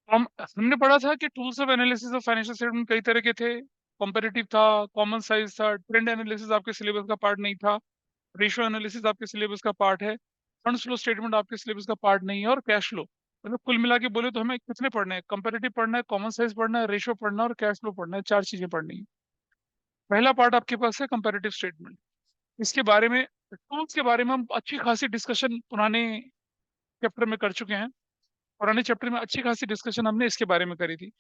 हमने पढ़ा था कि tools of analysis of financial statement कई तरह के थे। कंपैरेटिव था, कॉमन साइज था, ट्रेंड एनालिसिस आपके सिलेबस का पार्ट नहीं था, रेशियो एनालिसिस आपके सिलेबस का पार्ट है, फंड्स फ्लो स्टेटमेंट आपके सिलेबस का पार्ट नहीं है, और कैश फ्लो। मतलब कुल मिला के बोले तो हमें कितने पढ़ने हैं? कंपैरेटिव पढ़ना है, कॉमन साइज पढ़ना है, रेशियो पढ़ना है और कैश फ्लो पढ़ना है। चार चीजें पढ़नी है। पहला पार्ट आपके पास है कंपैरेटिव स्टेटमेंट। इसके बारे में, टूल्स के बारे में हम अच्छी खासी डिस्कशन पुराने चैप्टर में कर चुके हैं। पुराने चैप्टर में अच्छी खासी डिस्कशन हमने इसके बारे में करी थी।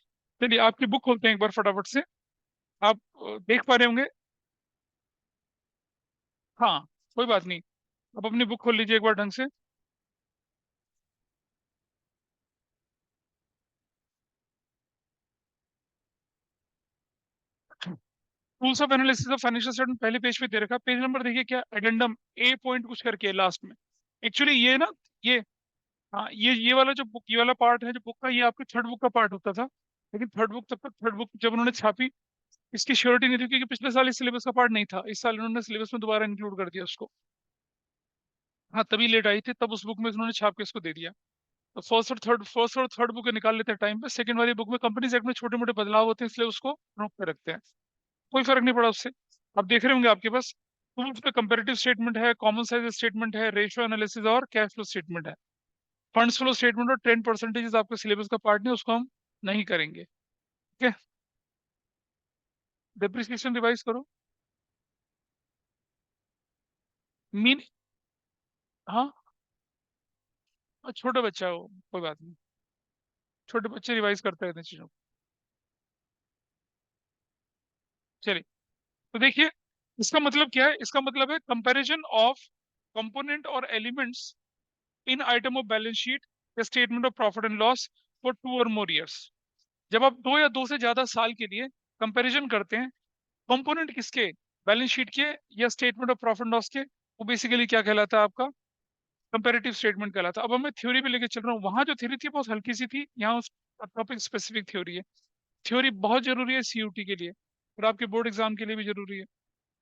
चलिए आपकी बुक खोलते हैं एक बार फटाफट से। आप देख पा रहे होंगे। हाँ, कोई बात नहीं। आप अपनी बुक खोल लीजिए एक बार ढंग से। Tools of analysis of financial statement पहले पेज पे दे रखा है। पेज नंबर देखिए, क्या एडेंडम ए पॉइंट कुछ करके लास्ट में। एक्चुअली ये ना, ये, हाँ, ये वाला जो बुक, ये वाला पार्ट है जो बुक का, ये आपके थर्ड बुक का पार्ट होता था। लेकिन थर्ड बुक, तब तक थर्ड बुक जब उन्होंने छापी, इसकी श्योरिटी नहीं थी, क्योंकि पिछले साल इस सिलेबस का पार्ट नहीं था। इस साल इन्होंने सिलेबस में दोबारा इंक्लूड कर दिया उसको। हाँ, तभी लेट आई थी, तब उस बुक में उन्होंने छाप के इसको दे दिया। तो फर्स्ट और थर्ड बुक निकाल लेते हैं टाइम पे। सेकंड वाली बुक में कंपनीज एक्ट में छोटे मोटे बदलाव होते हैं, इसलिए उसको रोक के रखते हैं। कोई फर्क नहीं पड़ा उससे। आप देख रहे होंगे आपके पास टूल्स पे कंपैरेटिव स्टेटमेंट है, कॉमन साइज स्टेटमेंट है, रेशियो एनालिसिस और कैश फ्लो स्टेटमेंट है। फंड्स फ्लो स्टेटमेंट और ट्रेंड परसेंटेज आपके सिलेबस का पार्ट नहीं, उसको हम नहीं करेंगे। ठीक है। डेप्रिसिएशन रिवाइज करो। मीन, हाँ, छोटे बच्चा हो, कोई बात नहीं। छोटे बच्चे रिवाइज करते रहते हैं चीजों को। चलिए, तो देखिए, इसका मतलब क्या है? इसका मतलब है कंपैरिजन ऑफ कंपोनेंट और elements in item of balance sheet या statement of profit and loss for 2 और मोर ईयर्स। जब आप 2 या 2 से ज्यादा साल के लिए कंपैरिजन करते हैं, कंपोनेंट किसके? बैलेंस शीट के या statement of profit and loss के, वो बेसिकली क्या कहलाता है? आपका कंपैरेटिव स्टेटमेंट कहलाता है। अब मैं थ्योरी पे लेके चल रहा हूँ। वहां जो थ्योरी थी बहुत हल्की सी थी, यहाँ उस टॉपिक स्पेसिफिक थ्योरी है। थ्योरी बहुत जरूरी है सीयूटी के लिए, और आपके बोर्ड एग्जाम के लिए भी जरूरी है।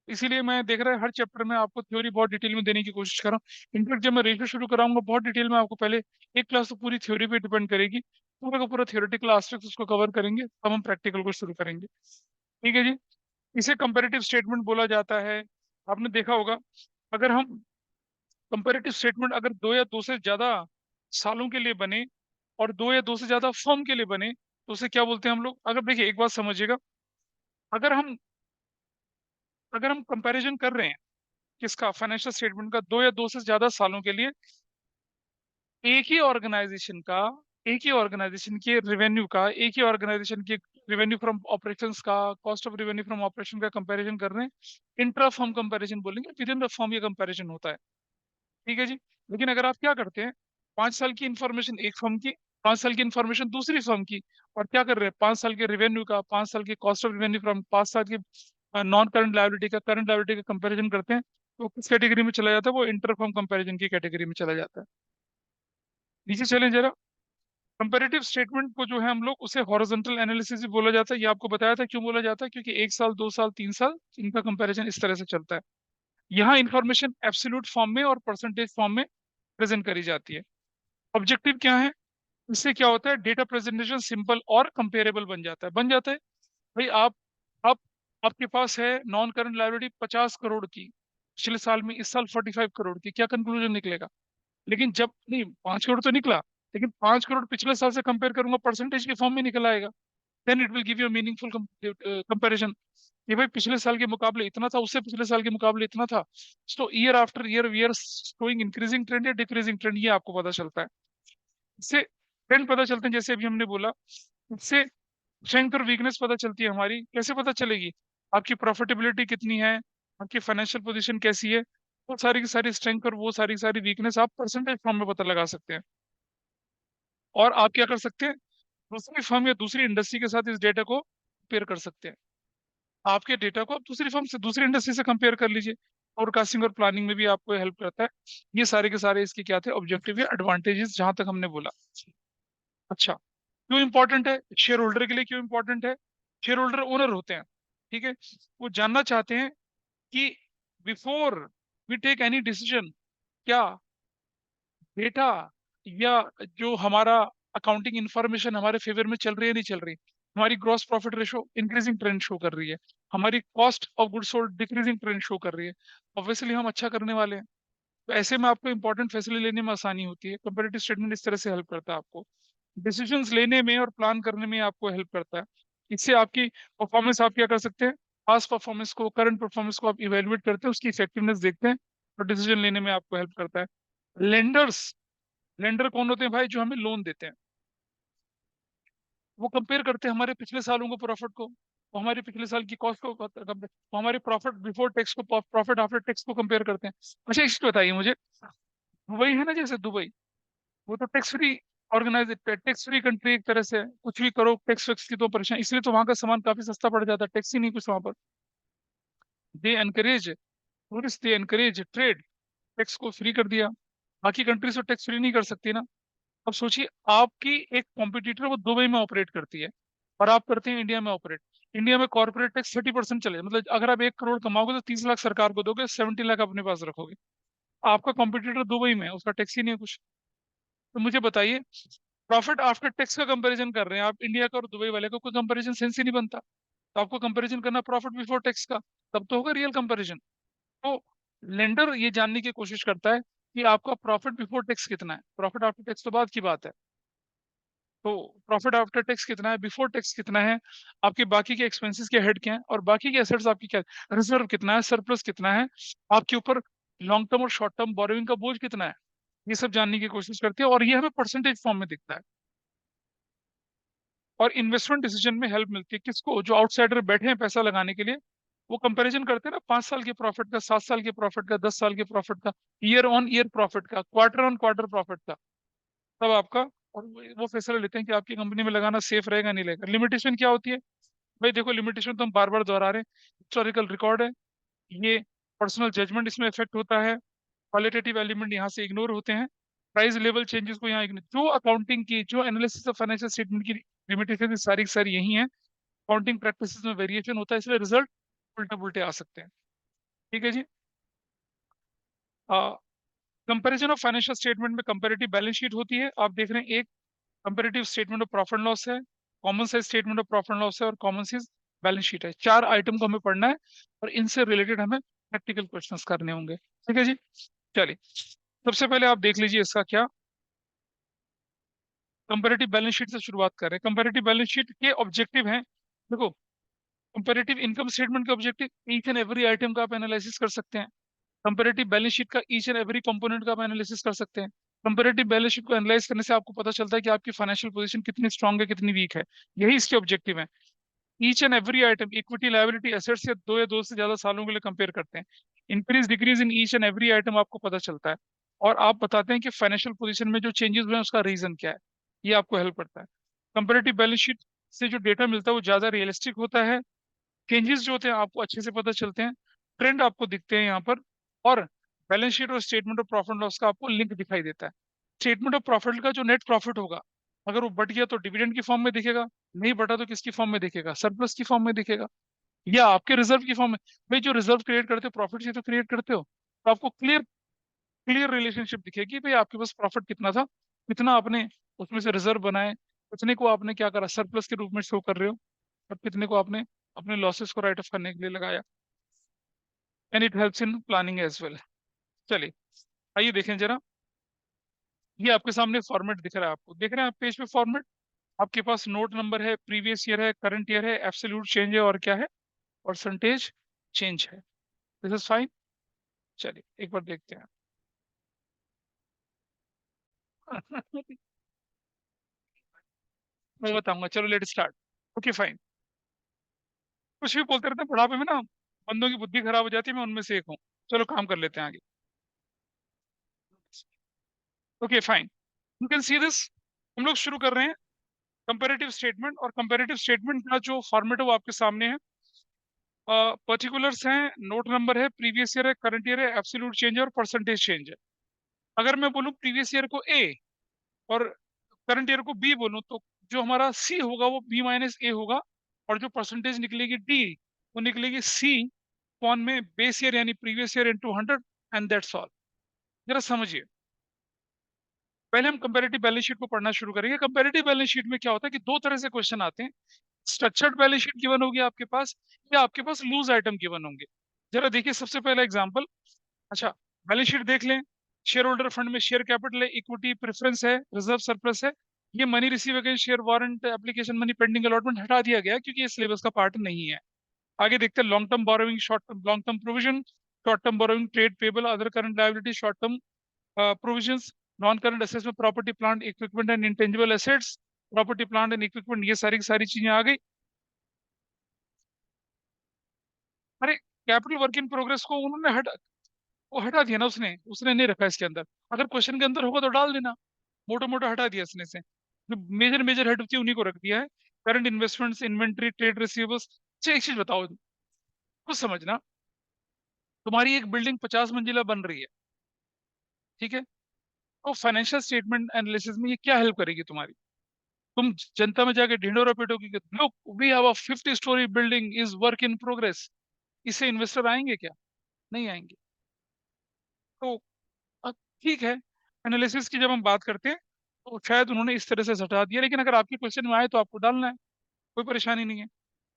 इसीलिए मैं देख रहा है हर चैप्टर में आपको थ्योरी बहुत डिटेल में देने की कोशिश कर रहा हूँ। इनफैक्ट जब मैं रेशियो शुरू कराऊंगा बहुत डिटेल में, आपको पहले एक क्लास तो पूरी थ्योरी पे डिपेंड करेगी, पूरा का पूरा थ्योरेटिकल एस्पेक्ट उसको कवर करेंगे, तब हम प्रैक्टिकल को शुरू करेंगे। ठीक है जी। इसे कंपैरेटिव स्टेटमेंट बोला जाता है। आपने देखा होगा, अगर हम कंपैरेटिव स्टेटमेंट अगर 2 या 2 से ज्यादा सालों के लिए बने, और 2 या 2 से ज्यादा फर्म के लिए बने, तो उसे क्या बोलते हैं हम लोग? अगर देखिए, एक बात समझिएगा, अगर हम अगर हम कंपैरिजन कर रहे हैं किसका? फाइनेंशियल स्टेटमेंट का 2 या 2 से ज्यादा सालों के लिए, एक ही ऑर्गेनाइजेशन का, एक ही ऑर्गेनाइजेशन के रेवेन्यू का, एक ही ऑर्गेनाइजेशन के रेवेन्यू फ्रॉम ऑपरेशंस का, cost of revenue from operation का कंपैरिजन कर रहे हैं, इंट्रा फर्म कंपैरिजन बोलेंगे, विद इन द फर्म ये कंपैरिजन होता है। ठीक है जी। लेकिन अगर आप क्या करते हैं, 5 साल की इंफॉर्मेशन एक फर्म की, 5 साल की इंफॉर्मेशन दूसरी फर्म की, और क्या कर रहे हैं, 5 साल के रेवेन्यू का, 5 साल के कॉस्ट ऑफ रेवेन्यू फ्रॉम 5 साल की नॉन करंट लायबिलिटी का, करंट लायबिलिटी का कंपैरिजन करते हैं, तो किस कैटेगरी में चला जाता है? वो इंटर फर्म कंपैरिजन की कैटेगरी में चला जाता है। नीचे चलें जरा। कंपैरेटिव स्टेटमेंट को जो है हम लोग उसे हॉरिजॉन्टल एनालिसिस भी बोला जाता है। ये आपको बताया था क्यों बोला जाता है, क्योंकि 1 साल, 2 साल, 3 साल इनका कंपैरिजन इस तरह से चलता है। यहाँ इंफॉर्मेशन एब्सोल्यूट फॉर्म में और परसेंटेज फॉर्म में प्रेजेंट करी जाती है। ऑब्जेक्टिव क्या है? इससे क्या होता है? डेटा प्रेजेंटेशन सिंपल और कंपेरेबल बन जाता है। भाई आप आपके पास है नॉन करंट लायबिलिटी 50 करोड़ की, पिछले साल में, इस साल 45 करोड़ की, क्या कंक्लूजन निकलेगा? लेकिन जब नहीं, 5 करोड़ तो निकला, लेकिन 5 करोड़ पिछले साल से कंपेयर करूंगा, परसेंटेज के फॉर्म में निकल आएगा। Then it will give you meaningful comparison. ये भाई पिछले साल के मुकाबले इतना था, उससे पिछले साल के मुकाबले इतना था। तो year after year we are showing increasing trend या डिक्रीजिंग ट्रेंड, ये आपको पता चलता है। इससे ट्रेंड पता चलते हैं, जैसे अभी हमने बोला। इससे स्ट्रेंथ और वीकनेस पता चलती है हमारी। कैसे पता चलेगी? आपकी प्रॉफिटेबिलिटी कितनी है, आपकी फाइनेंशियल पोजीशन कैसी है, वो सारी की सारी स्ट्रेंथ और वो सारी की सारी वीकनेस आप परसेंटेज फॉर्म में पता लगा सकते हैं। और आप क्या कर सकते हैं? दूसरी फर्म या दूसरी इंडस्ट्री के साथ इस डेटा को कंपेयर कर सकते हैं। आपके डेटा को आप दूसरी फर्म से, दूसरी इंडस्ट्री से कंपेयर कर लीजिए। फोरकास्टिंग और प्लानिंग में भी आपको हेल्प करता है। ये सारे के सारे इसके क्या थे? ऑब्जेक्टिव या एडवांटेजेस, जहां तक हमने बोला। अच्छा, क्यों इंपॉर्टेंट है? शेयर होल्डर के लिए क्यों इंपॉर्टेंट है? शेयर होल्डर ओनर होते हैं, ठीक है। वो जानना चाहते हैं कि before we take any decision, क्या डेटा या जो हमारा अकाउंटिंग इन्फॉर्मेशन हमारे फेवर में चल रही है नहीं चल रही, हमारी gross profit ratio increasing trend show कर रही है, हमारी cost of goods sold decreasing trend show कर रही है, ऑब्वियसली हम अच्छा करने वाले हैं। तो ऐसे में आपको इंपॉर्टेंट फैसले लेने में आसानी होती है। कंपैरेटिव स्टेटमेंट इस तरह से हेल्प करता है आपको, डिसीजंस लेने में और प्लान करने में आपको हेल्प करता है। इससे आपकी परफॉर्मेंस आप क्या कर सकते हैं, पास्ट परफॉर्मेंस को, करंट परफॉर्मेंस को आप इवेलुएट करते हैं, उसकी इफेक्टिवनेस देखते हैं और डिसीजन लेने में आपको हेल्प करता है। लेंडर्स, लेंडर कौन होते हैं भाई, जो हमें लोन देते हैं। वो कंपेयर करते हैं हमारे पिछले सालों को प्रॉफिट को, वो हमारे पिछले साल की कॉस्ट को, वो हमारे प्रॉफिट बिफोर टैक्स को प्रॉफिट आफ्टर टैक्स को कंपेयर करते हैं। अच्छा इस बताइए मुझे, दुबई है ना, जैसे दुबई, वो तो tax free organise, tax free country एक तरह से, कुछ भी करो टैक्स वैक्स की तो परेशान, इसलिए तो वहां का सामान काफी सस्ता पड़ जाता है, टैक्स ही नहीं कुछ वहां पर। They encourage tourist, they encourage trade, tax को फ्री कर दिया। बाकी कंट्रीज तो टैक्स फ्री नहीं कर सकती ना। अब सोचिए आपकी एक कॉम्पिटिटर वो दुबई में ऑपरेट करती है और आप करते हैं इंडिया में ऑपरेट। इंडिया में कॉर्पोरेट टैक्स 30% चले, मतलब अगर आप 1 करोड़ कमाओगे तो 30 लाख सरकार को दोगे, 70 लाख अपने पास रखोगे। आपका कॉम्पिटिटर दुबई में है, उसका टैक्स ही नहीं है कुछ। तो मुझे बताइए, प्रॉफिट आफ्टर टैक्स का कंपैरिजन कर रहे हैं आप इंडिया का और दुबई वाले का, कोई कंपैरिजन सेंस ही नहीं बनता। तो आपको कंपैरिजन करना प्रॉफिट बिफोर टैक्स का, तब तो होगा रियल कंपैरिजन। तो लेंडर ये जानने की कोशिश करता है कि आपका प्रॉफिट बिफोर टैक्स कितना है, प्रॉफिट आफ्टर टैक्स तो बाद की बात है। तो प्रॉफिट आफ्टर टैक्स कितना है, बिफोर टैक्स कितना है, आपके बाकी के एक्सपेंसेस के हेड क्या है, और बाकी के एसेट्स आपकी क्या, रिजर्व कितना है, सरप्लस कितना है, आपके ऊपर लॉन्ग टर्म और शॉर्ट टर्म बोरोइंग का बोझ कितना है, ये सब जानने की कोशिश करती है और ये हमें परसेंटेज फॉर्म में दिखता है। और इन्वेस्टमेंट डिसीजन में हेल्प मिलती है किसको, जो आउटसाइडर बैठे हैं पैसा लगाने के लिए, वो कंपैरिजन करते हैं ना 5 साल के प्रॉफिट का, 7 साल के प्रॉफिट का, 10 साल के प्रॉफिट का, ईयर ऑन ईयर प्रॉफिट का, क्वार्टर ऑन क्वार्टर प्रॉफिट का, तब आपका, और वो फैसला लेते हैं कि आपकी कंपनी में लगाना सेफ रहेगा नहीं रहेगा। लिमिटेशन क्या होती है भाई, देखो लिमिटेशन तो हम बार बार दोहरा रहे हैं, हिस्टोरिकल रिकॉर्ड है, ये पर्सनल जजमेंट इसमें इफेक्ट होता है, क्वालिटेटिव एलिमेंट यहाँ से इग्नोर होते हैं, प्राइस लेवल चेंजेस को यहाँ इग्नोर, जो अकाउंटिंग की, जो एनालिसिस ऑफ फाइनेंशियल स्टेटमेंट की लिमिटेशन सारी की सारी यही है। अकाउंटिंग प्रैक्टिसेस में वेरिएशन होता है, इसलिए रिजल्ट उल्टे पुल्टे आ सकते हैं। ठीक है जी। कंपैरिजन ऑफ फाइनेंशियल स्टेटमेंट में कंपैरेटिव बैलेंस शीट होती है, आप देख रहे हैं, एक comparative statement of profit loss है, common size statement of profit loss है और कॉमन साइज बैलेंस शीट है। 4 आइटम को हमें पढ़ना है और इनसे रिलेटेड हमें प्रैक्टिकल क्वेश्चंस करने होंगे। ठीक है जी। चलिए सबसे पहले आप देख लीजिए इसका क्या, कंपैरेटिव बैलेंस शीट से शुरुआत कर रहे हैं। कंपैरेटिव बैलेंस शीट के ऑब्जेक्टिव हैं, देखो, कंपैरेटिव इनकम स्टेटमेंट का objective each and every item का आप एनालिसिस कर सकते हैं। कंपैरेटिव बैलेंस शीट का ईच एंड एवरी कंपोनेंट का आप एनालिसिस कर सकते हैं। कंपैरेटिव बैलेंस शीट को एनालाइज करने से आपको पता चलता है कि आपकी फाइनेंशियल पोजीशन कितनी स्ट्रांग है कितनी वीक है, यही इसके ऑब्जेक्टिव है। Each and every item equity liability assets या दो से ज्यादा सालों के लिए कंपेयर करते हैं, increase decrease in each and every item आपको पता चलता है, और आप बताते हैं कि फाइनेंशियल पोजीशन में जो चेंजेस हुए हैं उसका रीजन क्या है, ये आपको हेल्प करता है। कंपैरेटिव बैलेंस शीट से जो डेटा मिलता है वो ज्यादा रियलिस्टिक होता है, चेंजेस जो होते हैं आपको अच्छे से पता चलते हैं, ट्रेंड आपको दिखते हैं यहाँ पर, और बैलेंस शीट और स्टेटमेंट ऑफ प्रॉफिट लॉस का आपको लिंक दिखाई देता है। स्टेटमेंट ऑफ प्रॉफिट का जो नेट प्रॉफिट होगा, अगर वो बढ़ गया तो डिविडेंड की फॉर्म में दिखेगा, नहीं बढ़ा तो किसकी फॉर्म में दिखेगा, सरप्लस की फॉर्म में दिखेगा, या आपके रिजर्व की फॉर्म में। भाई जो रिजर्व क्रिएट करते हो प्रॉफिट से तो क्रिएट करते हो, तो आपको क्लियर क्लियर रिलेशनशिप दिखेगी भाई आपके पास प्रॉफिट कितना था, कितना आपने उसमें से रिजर्व बनाए, कितने को आपने क्या करा सरप्लस के रूप में शो कर रहे हो, और कितने को आपने अपने लॉसेस को राइट ऑफ करने के लिए लगाया, and it helps in planning as well. चलिए आइए देखें जरा, ये आपके सामने फॉर्मेट दिख रहा है, आपको देख रहे हैं आप पेज पे फॉर्मेट, आपके पास नोट नंबर है, प्रीवियस ईयर है, करंट ईयर है, एब्सोल्यूट चेंज है, और क्या है, परसेंटेज चेंज है। This is fine. चलिए एक बार देखते हैं। मैं बताऊंगा, चलो लेट स्टार्ट। Okay fine. कुछ भी बोलते रहते हैं बुढ़ापे में ना, बंदों की बुद्धि खराब हो जाती है, मैं उनमें से एक हूँ। चलो काम कर लेते हैं आगे। Okay fine, you can see this. हम लोग शुरू कर रहे हैं कंपैरेटिव स्टेटमेंट, और कंपैरेटिव स्टेटमेंट का जो फॉर्मेट है वो आपके सामने है। पर्टिकुलर्स हैं, नोट नंबर है, प्रीवियस ईयर है, करंट ईयर है, एब्सोल्यूट चेंज है और परसेंटेज चेंज है। अगर मैं बोलूँ प्रीवियस ईयर को ए और करंट ईयर को बी बोलूँ, तो जो हमारा सी होगा वो बी माइनस ए होगा, और जो परसेंटेज निकलेगी डी, वो निकलेगी सी कौन में बेस ईयर यानी previous year into 100, and that's all. जरा समझिए, पहले हम कंपैरेटिव बैलेंस शीट को पढ़ना शुरू करेंगे। कंपैरेटिव बैलेंस शीट में क्या होता है कि दो तरह से क्वेश्चन आते हैं। स्ट्रक्चर्ड बैलेंस शीट गिवन होगी आपके पास, या आपके पास लूज आइटम गिवन होंगे। जरा देखिए सबसे पहला एग्जांपल। अच्छा, बैलेंस शीट देख लें। शेयर होल्डर फंड में शेयर कैपिटल है, इक्विटी प्रेफरेंस है, रिजर्व सरप्लस है। ये money receive against share warrant application, money pending allotment हटा दिया गया है, क्योंकि ये सिलेबस का पार्ट नहीं है। आगे देखते हैं long term borrowing, short term, long term provision, short term borrowing, trade payable, other current liability, short term provisions, non current assets में property plant equipment and intangible assets, property plant and equipment, ये सारी की सारी चीजें आ गई। अरे, capital work in progress को उन्होंने वो हटा दिया ना, उसने उसने नहीं रखा इसके अंदर। अगर क्वेश्चन के अंदर होगा तो डाल देना। मोटा मोटा हटा दिया इसने से, जो मेजर मेजर हेड होती है उन्हीं को रख दिया है। Current investments, inventory, trade receivables. अच्छा, एक चीज बताओ, कुछ समझना। तुम्हारी एक बिल्डिंग 50 मंजिला बन रही है, ठीक है? तो फाइनेंशियल स्टेटमेंट एनालिसिस में ये क्या हेल्प करेगी तुम्हारी? तुम जनता में जाके ढिंडोरा पीटोगे कि look, we have a 50 storey building is work in progress. इससे इन्वेस्टर आएंगे क्या? नहीं आएंगे। तो अब ठीक है, एनालिसिस की जब हम बात करते हैं तो शायद उन्होंने इस तरह से हटा दिया, लेकिन अगर आपके क्वेश्चन में आए तो आपको डालना है, कोई परेशानी नहीं है।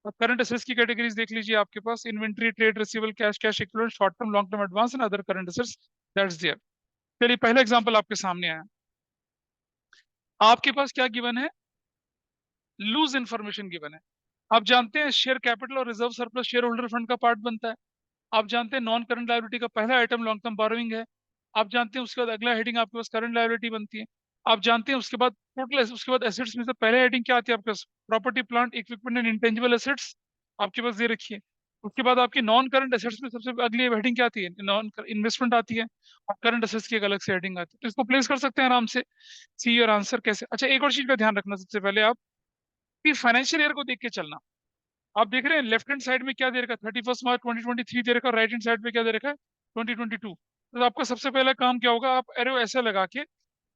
अब करंट असेट्स की कैटेगरीज देख लीजिए आपके पास। Inventory, trade receivable, cash, cash equivalent, short term, long term advance and other current assets, that's there. चलिए पहला एग्जांपल आपके सामने आया। आपके पास क्या गिवन है? लूज इंफॉर्मेशन गिवन है। आप जानते हैं शेयर कैपिटल और reserve surplus share holder fund का पार्ट बनता है। आप जानते हैं नॉन करंट लायबिलिटी का पहला आइटम लॉन्ग टर्म बोरोइंग है। आप जानते हैं उसके बाद अगला हेडिंग आपके पास करंट लायबिलिटी बनती है। आप जानते हैं उसके बाद टोटल, उसके बाद एसेट्स में से पहले हेडिंग क्या आती है आपके पास? Property plant equipment and intangible assets, आपके पास दे रखी है। उसके बाद आपकी नॉन करंट एसेट्स में सबसे अगली हेडिंग क्या आती है? नॉन इन्वेस्टमेंट आती है। और करंट एसेट्स की एक अलग से हेडिंग आती है। तो इसको प्लेस कर सकते हैं आराम से। सी योर आंसर कैसे? अच्छा, एक और चीज का ध्यान रखना सबसे पहले आप, कि फाइनेंशियल ईयर को देख के चलना। आप देख रहे हैं लेफ्ट हैंड साइड में क्या दे रखा है? 31 मार्च 2023 दे रखा है। राइट हैंड साइड में क्या दे रखा है? 2022। तो आपका सबसे पहला काम क्या होगा? आप एरो ऐसे लगा के,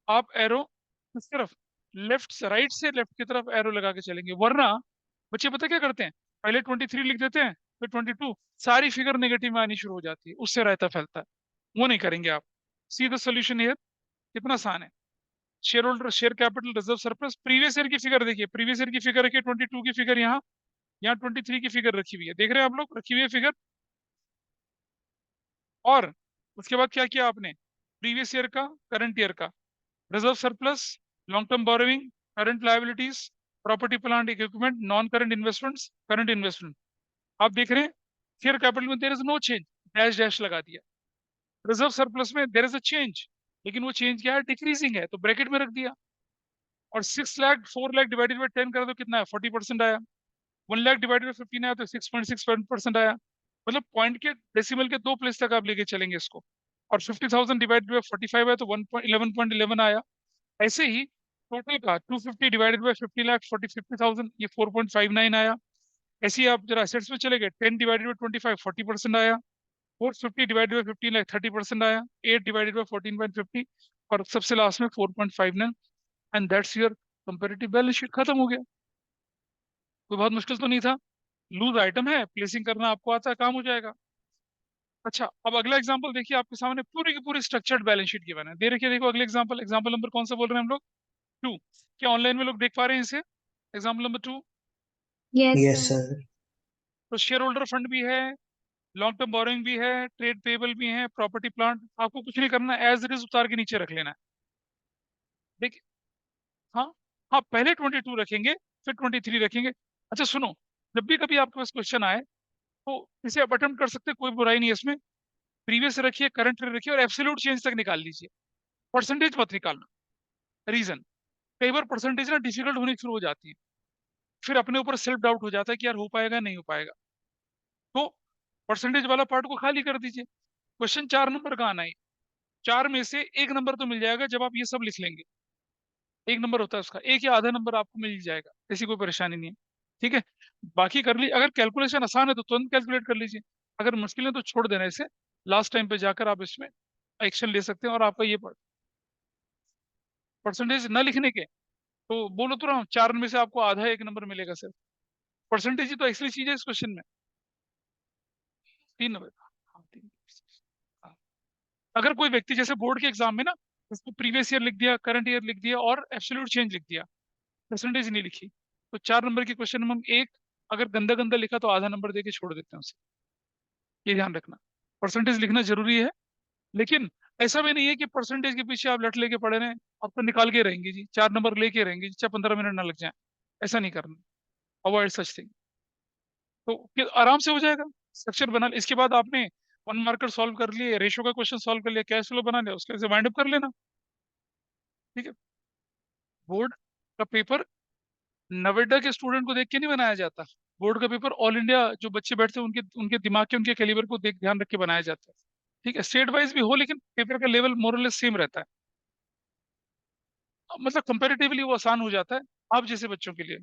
आप एरो इस तरफ, लेफ्ट से राइट से लेफ्ट की तरफ एरो लगा के चलेंगे। वरना बच्चे पता क्या करते हैं? पहले 23 लिख देते हैं, फिर 22, सारी फिगर नेगेटिव में आनी शुरू हो जाती है, उससे रायता फैलता है। वो नहीं करेंगे आप। सी द सोल्यूशन हियर। कितना आसान है। Share holder, share capital, reserve surplus, previous year की फिगर देखिए, प्रीवियस ईयर की फिगर रखिए, 22 की फिगर यहाँ, यहाँ 23 की फिगर रखी हुई है, देख रहे हैं आप लोग, रखी हुई है फिगर। और उसके बाद क्या किया आपने? प्रीवियस ईयर का, करंट ईयर का, reserve surplus, long term borrowing, current liabilities, property plant equipment, non current investments, current investment. आप देख रहे हैं शेयर कैपिटल में there is no change, dash dash लगा दिया। रिजर्व सरप्लस में देयर इज अ चेंज, लेकिन वो चेंज क्या है? डिक्रीजिंग है, तो ब्रैकेट में रख दिया। और 6 लाख 4 लाख डिवाइडेड बाई 10 कर दो, कितना है? 40% आया। 1 लाख डिवाइडेड बाई 15 आया तो 6.6% आया। मतलब पॉइंट के डेसिमल के दो प्लेस तक आप लेके चलेंगे इसको। और 50,000 डिवाइडेड बाई 45 है तो 1.11 आया। ऐसे ही टोटल का 250 डिवाइडेड बाई 50 लाख 40 50,000, ये 4.59 आया। ऐसे ही आप जरा एसेट्स में चले गए, 10 डिवाइडेड बाई 25 40% आया। 450 डिवाइडेड बाई 15 लाख 30% आया। 8 डिवाइडेड बाई 14.50, और सबसे लास्ट में 4.59। And that's your comparative balance sheet, खत्म हो गया। कोई बहुत मुश्किल तो नहीं था। लूज आइटम है, प्लेसिंग करना आपको आता है, काम हो जाएगा। अच्छा, अब अगला एग्जांपल देखिए आपके सामने, पूरी की पूरी स्ट्रक्चर्ड बैलेंस शीट की बना है, दे रखिए। देखो अगले एग्जांपल, एग्जांपल नंबर कौन सा बोल रहे हैं हम लोग? 2। क्या ऑनलाइन में लोग देख पा रहे हैं इसे? Example number 2। Yes yes sir. Sir. तो शेयर होल्डर फंड भी है, लॉन्ग टर्म बोरोइंग भी है, ट्रेड पेबल भी है, प्रॉपर्टी प्लांट। आपको कुछ नहीं करना, एज इट इज उतार के नीचे रख लेना है। देखिए, हाँ, हाँ, पहले 22 रखेंगे, फिर 23 रखेंगे। अच्छा सुनो, जब भी कभी आपके पास क्वेश्चन आए तो इसे आप अटेम्प्ट कर सकते हैं, कोई बुराई नहीं है इसमें। प्रीवियस रखिए, करंट रखिए, और एब्सोल्यूट चेंज तक निकाल लीजिए। परसेंटेज मत निकालना। रीजन, कई बार परसेंटेज ना डिफिकल्ट होनी शुरू हो जाती है, फिर अपने ऊपर सेल्फ डाउट हो जाता है कि यार हो पाएगा नहीं हो पाएगा। तो परसेंटेज वाला पार्ट को खाली कर दीजिए। क्वेश्चन 4 नंबर का आना है। 4 में से 1 नंबर तो मिल जाएगा जब आप ये सब लिख लेंगे। 1 नंबर होता है उसका, 1 या आधा नंबर आपको मिल जाएगा, ऐसी कोई परेशानी नहीं है। ठीक है, बाकी कर ली। अगर कैलकुलेशन आसान है तो तुरंत कैलकुलेट कर लीजिए। अगर मुश्किल है तो छोड़ देना इसे, लास्ट टाइम पे जाकर आप इसमें एक्शन ले सकते हैं। और आपका ये परसेंटेज न लिखने के, तो बोलो तो रहा हूँ, 4 में से आपको आधा 1 नंबर मिलेगा सिर्फ। परसेंटेज ही तो एक्चुअली चीज है इस क्वेश्चन में। 3 नंबर। हाँ, 3। हाँ। अगर कोई व्यक्ति जैसे बोर्ड के एग्जाम में ना उसको प्रीवियस ईयर लिख दिया, करंट ईयर लिख दिया और एब्सोल्यूट चेंज लिख दिया, परसेंटेज नहीं लिखी। तो 4 नंबर के क्वेश्चन में हम एक अगर गंदा गंदा लिखा तो आधा नंबर दे के छोड़ देते हैं उसे। ये ध्यान रखना, परसेंटेज लिखना जरूरी है, लेकिन ऐसा भी नहीं है कि परसेंटेज के पीछे आप लट लेके पड़े रहें, आप तो निकाल के रहेंगे जी, 4 नंबर लेके रहेंगे जी, चाहे 15 मिनट ना लग जाए। ऐसा नहीं करना, अवॉइड सच थिंग। तो फिर आराम से हो जाएगा। स्ट्रक्चर बना इसके बाद आपने 1 मार्कर सॉल्व कर लिए, रेशो का क्वेश्चन सॉल्व कर लिया, कैश फ्लो बना लिया, उसके से वाइंड अप कर लेना। ठीक है। बोर्ड का पेपर नोएडा के स्टूडेंट को देख के नहीं बनाया जाता। बोर्ड का पेपर ऑल इंडिया जो बच्चे बैठते हैं उनके उनके दिमाग के उनके कैलिबर को देख ध्यान रख के बनाया जाता है। ठीक है, स्टेट वाइज भी हो लेकिन पेपर का लेवल मोरलेस सेम रहता है। मतलब कंपेरेटिवली वो आसान हो जाता है आप जैसे बच्चों के लिए,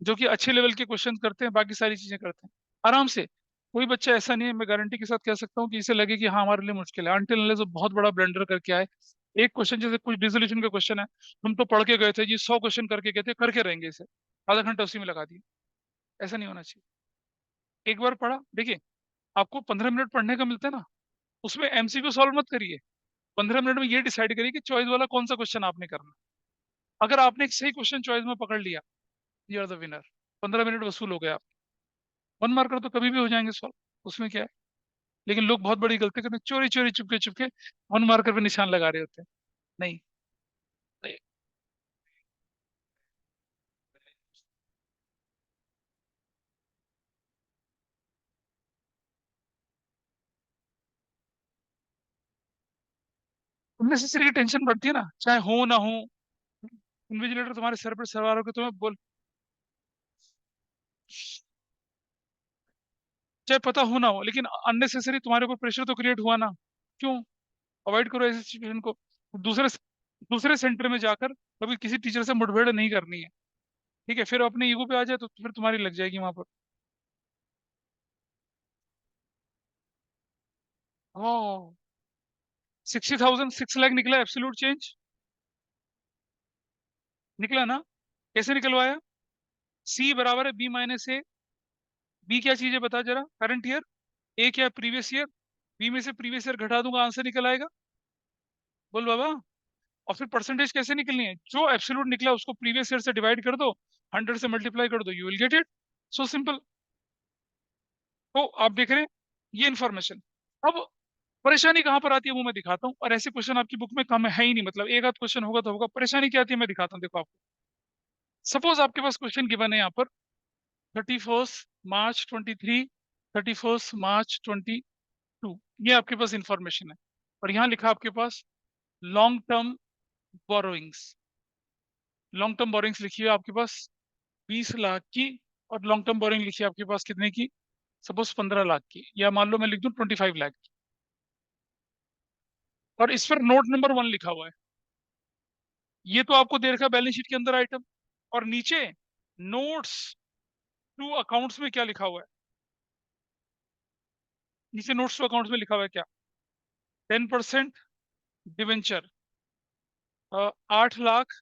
जो कि अच्छे लेवल के क्वेश्चन करते हैं, बाकी सारी चीजें करते हैं आराम से। कोई बच्चा ऐसा नहीं है, मैं गारंटी के साथ कह सकता हूँ कि इसे लगे कि हाँ हमारे लिए मुश्किल है, अनटिल अनलेस वो बहुत बड़ा ब्लेंडर करके आए। एक क्वेश्चन जैसे कुछ डिसोल्यूशन का क्वेश्चन है, हम तो पढ़ के गए थे जी, 100 क्वेश्चन करके गए थे, करके रहेंगे इसे, आधा घंटा उसी में लगा दिए। ऐसा नहीं होना चाहिए। एक बार पढ़ा, देखिए आपको 15 मिनट पढ़ने का मिलता है ना, उसमें एमसीक्यू सॉल्व मत करिए। 15 मिनट में ये डिसाइड करिए कि चॉइस वाला कौन सा क्वेश्चन आपने करना। अगर आपने एक सही क्वेश्चन चॉइस में पकड़ लिया, you are the winner. 15 minute वसूल हो गया। 1 मार्कर तो कभी भी हो जाएंगे सॉल्व, उसमें क्या है। लेकिन लोग बहुत बड़ी गलती करते हैं, चोरी चोरी चुपके चुपके 1 मार्कर पे निशान लगा रहे होते हैं। नहीं, उननेसेसरी टेंशन बढ़ती है ना, चाहे हो ना हो। इन्विजिलेटर तुम्हारे सर पर सवार होकर तुम्हें बोल, चाहे पता हो ना हो, लेकिन अननेसेसरी तुम्हारे ऊपर प्रेशर तो क्रिएट हुआ ना। क्यों? अवॉइड करो ऐसी सिचुएशन को। दूसरे दूसरे सेंटर में जाकर कभी किसी टीचर से मुठभेड़ नहीं करनी है। ठीक है, फिर अपने ईगो पे आ जाए तो फिर तुम्हारी लग जाएगी वहां पर। ओ, 60,000, 6 लाख निकला एब्सोल्यूट चेंज। निकला ना? कैसे निकलवाया? सी बराबर है बी माइनस ए। बी क्या चीज है बता जरा, करंट ईयर। ए क्या प्रीवियस ईयर। बी में से प्रीवियस ईयर घटा दूंगा, आंसर निकल आएगा। बोल बाबा। और फिर परसेंटेज कैसे निकलनी है, जो एब्सोल्यूट निकला उसको प्रीवियस ईयर से डिवाइड कर दो, 100 से मल्टीप्लाई कर दो, you will get it. So simple. तो आप देख रहे हैं ये इन्फॉर्मेशन। अब परेशानी कहाँ पर आती है वो मैं दिखाता हूँ, और ऐसे क्वेश्चन आपकी बुक में कम है ही नहीं, मतलब एक आध क्वेश्चन होगा तो होगा। परेशानी क्या आती है मैं दिखाता हूँ, देखो आपको। सपोज आपके पास क्वेश्चन गिवन है यहाँ पर, 31 मार्च 23, 31 मार्च 22, ये आपके पास इंफॉर्मेशन है। और यहाँ लिखा आपके पास long term borrowings. Long term borrowings लिखी है आपके पास 20 लाख की, और लॉन्ग टर्म बोरोइंग लिखी है आपके पास कितने की, सपोज 15 लाख की, या मान लो मैं लिख दूं 25 लाख की। और इस पर नोट नंबर 1 लिखा हुआ है। ये तो आपको दे रखा है बैलेंस शीट के अंदर आइटम। और नीचे नोट्स टू अकाउंट्स में क्या लिखा हुआ है, नीचे नोट्स टू अकाउंट्स में लिखा हुआ है क्या, 10% डिवेंचर, 8 लाख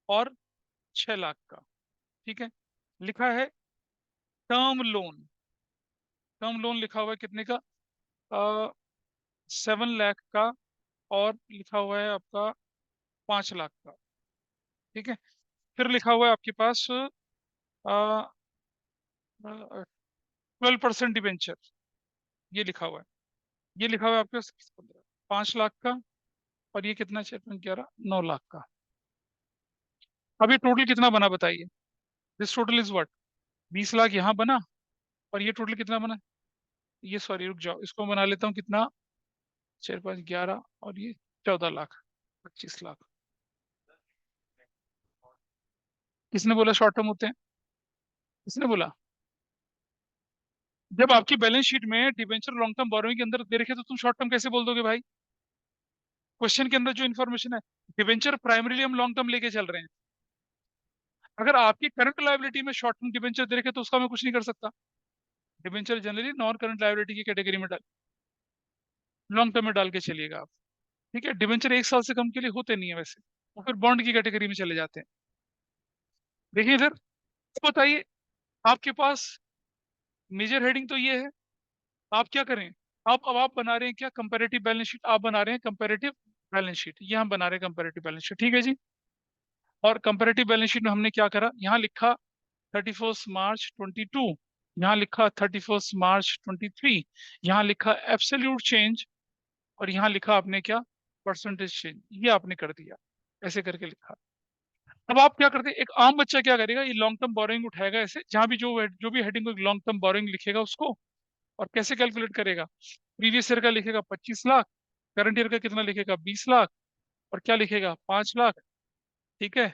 और 6 लाख का। ठीक है। लिखा है टर्म लोन। टर्म लोन लिखा हुआ है कितने का, 7 लाख का, और लिखा हुआ है आपका 5 लाख का। ठीक है। फिर लिखा हुआ है आपके पास 12% डिवेंचर, ये लिखा हुआ है। ये लिखा हुआ है आपके पास 5 लाख का, और ये कितना, 6 11, 9 लाख का। अब ये टोटल कितना बना बताइए। This total is what, 20 lakh यहाँ बना, और ये टोटल कितना बना, ये सॉरी रुक जाओ, इसको बना लेता हूँ कितना, 4 5 11, और ये 14 लाख, 25 लाख। किसने बोला शॉर्ट टर्म होते हैं? किसने बोला? जब आपकी बैलेंस शीट में डिबेंचर लॉन्ग टर्म बोरोइंग के अंदर दे रखे तो तुम शॉर्ट टर्म कैसे बोल दोगे भाई? क्वेश्चन के अंदर जो इन्फॉर्मेशन है, डिबेंचर प्राइमरीली हम लॉन्ग टर्म लेके चल रहे हैं। अगर आपकी करंट लायबिलिटी में शॉर्ट टर्म डिबेंचर दे रखे तो उसका मैं कुछ नहीं कर सकता। Debenture generally non current liability की कैटेगरी में डाल, लॉन्ग टर्म में डाल के चलिएगा आप। ठीक है, डिबेंचर 1 साल से कम के लिए होते नहीं है वैसे, वो फिर बॉन्ड की कैटेगरी में चले जाते हैं। देखिए इधर, तो बताइए आपके पास मेजर हेडिंग तो ये है। आप क्या करें, आप अब आप बना रहे हैं क्या, कंपैरेटिव बैलेंस शीट आप बना रहे हैं, कंपैरेटिव बैलेंस शीट, ये हम बना रहे हैं कंपेरेटिव बैलेंस शीट, ठीक है जी। और कंपेरेटिव बैलेंस शीट में हमने क्या करा, यहाँ लिखा 31 मार्च 22, यहाँ लिखा 31 मार्च 23, यहाँ लिखा एब्सोल्यूट चेंज, और यहाँ लिखा आपने क्या, परसेंटेज चेंज, ये आपने कर दिया, ऐसे करके लिखा। अब आप क्या करते हैं, एक आम बच्चा क्या करेगा, ये लॉन्ग टर्म बोरोइंग उठाएगा ऐसे, जहां भी जो भी हेडिंग को लॉन्ग टर्म बोरोइंग लिखेगा उसको, और कैसे कैलकुलेट करेगा, प्रीवियस ईयर का लिखेगा 25 लाख, करंट ईयर का कितना लिखेगा 20 लाख, और क्या लिखेगा 5 लाख, ठीक है।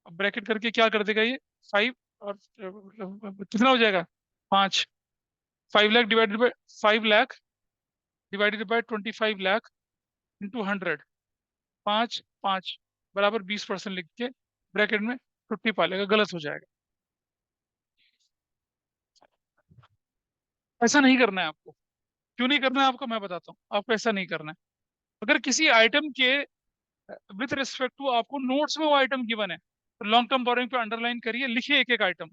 अब ब्रैकेट करके क्या कर देगा ये, 5, और कितना हो जाएगा 5, 5 lakh divided by 5 lakh divided by 25 lakh into 100, 5 5 बराबर 20% लिख के ब्रैकेट में 50 पालेगा, गलत हो जाएगा। ऐसा नहीं करना है आपको। क्यों नहीं करना है आपको, मैं बताता हूँ, आपको ऐसा नहीं करना है। अगर किसी आइटम के विथ रिस्पेक्ट टू आपको नोट्स में वो आइटम गिवन है, तो लॉन्ग टर्म बोरोइंग पे अंडरलाइन करिए, लिखिए एक एक आइटम,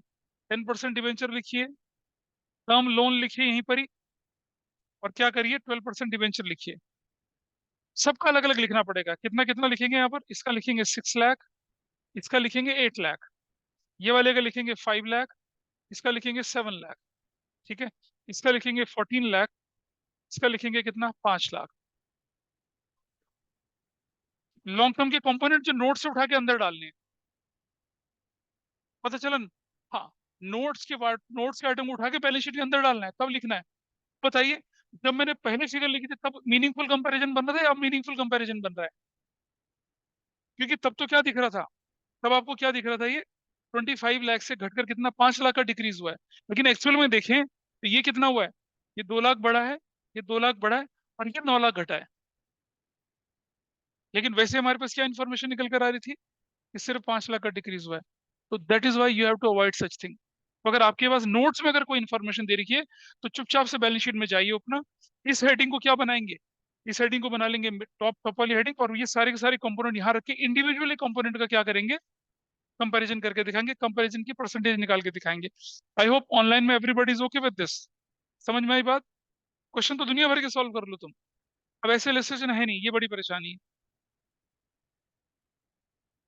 10% डिवेंचर लिखिए, टर्म लोन लिखिए यहीं पर ही, और क्या करिए 12% डिवेंचर लिखिए। सबका अलग अलग लिखना पड़ेगा, कितना कितना लिखेंगे यहाँ पर, इसका लिखेंगे 6 लाख, इसका लिखेंगे 8 लाख, ये वाले का लिखेंगे 5 लाख, इसका लिखेंगे 7 लाख, ठीक है, इसका लिखेंगे 14 लाख, इसका लिखेंगे कितना 5 लाख। लॉन्ग टर्म के कंपोनेंट जो नोट से उठा के अंदर डालने हैं, पता चलन, हाँ, नोट्स के आइटम उठा के बैलेंस शीट के अंदर डालना है, तब लिखना है। बताइए, जब मैंने पहले फिगर लिखी थी तब मीनिंगफुल कंपैरिजन बन रहा था, या अब मीनिंगफुल कंपैरिजन बन रहा है, क्योंकि तब तो क्या दिख रहा था, तब आपको क्या दिख रहा था, ये 25 लाख से घटकर कितना 5 लाख का डिक्रीज हुआ है, लेकिन एक्चुअल में देखें तो ये कितना हुआ है, ये 2 लाख बढ़ा है, ये 2 लाख बढ़ा है, और ये 9 लाख घटा है। लेकिन वैसे हमारे पास क्या इन्फॉर्मेशन निकल कर आ रही थी कि सिर्फ 5 लाख का डिक्रीज हुआ है। तो that is why you have to avoid such thing. तो अगर आपके पास नोट्स में अगर कोई इन्फॉर्मेशन दे रखी है, तो चुपचाप से बैलेंस शीट में जाइए अपना, इस हेडिंग को क्या बनाएंगे, इस हेडिंग को बना लेंगे टॉप टॉप वाली हेडिंग, और ये सारे के सारे कंपोनेंट यहाँ रख के इंडिविजुअली कंपोनेंट का क्या करेंगे, कंपैरिजन करके दिखाएंगे, कंपैरिजन की परसेंटेज निकाल के दिखाएंगे। आई होप ऑनलाइन में everybody is okay with this. समझ में आई बात। क्वेश्चन तो दुनिया भर के सॉल्व कर लो तुम, अब ऐसे इलस्ट्रेशन है नहीं, ये बड़ी परेशानी है।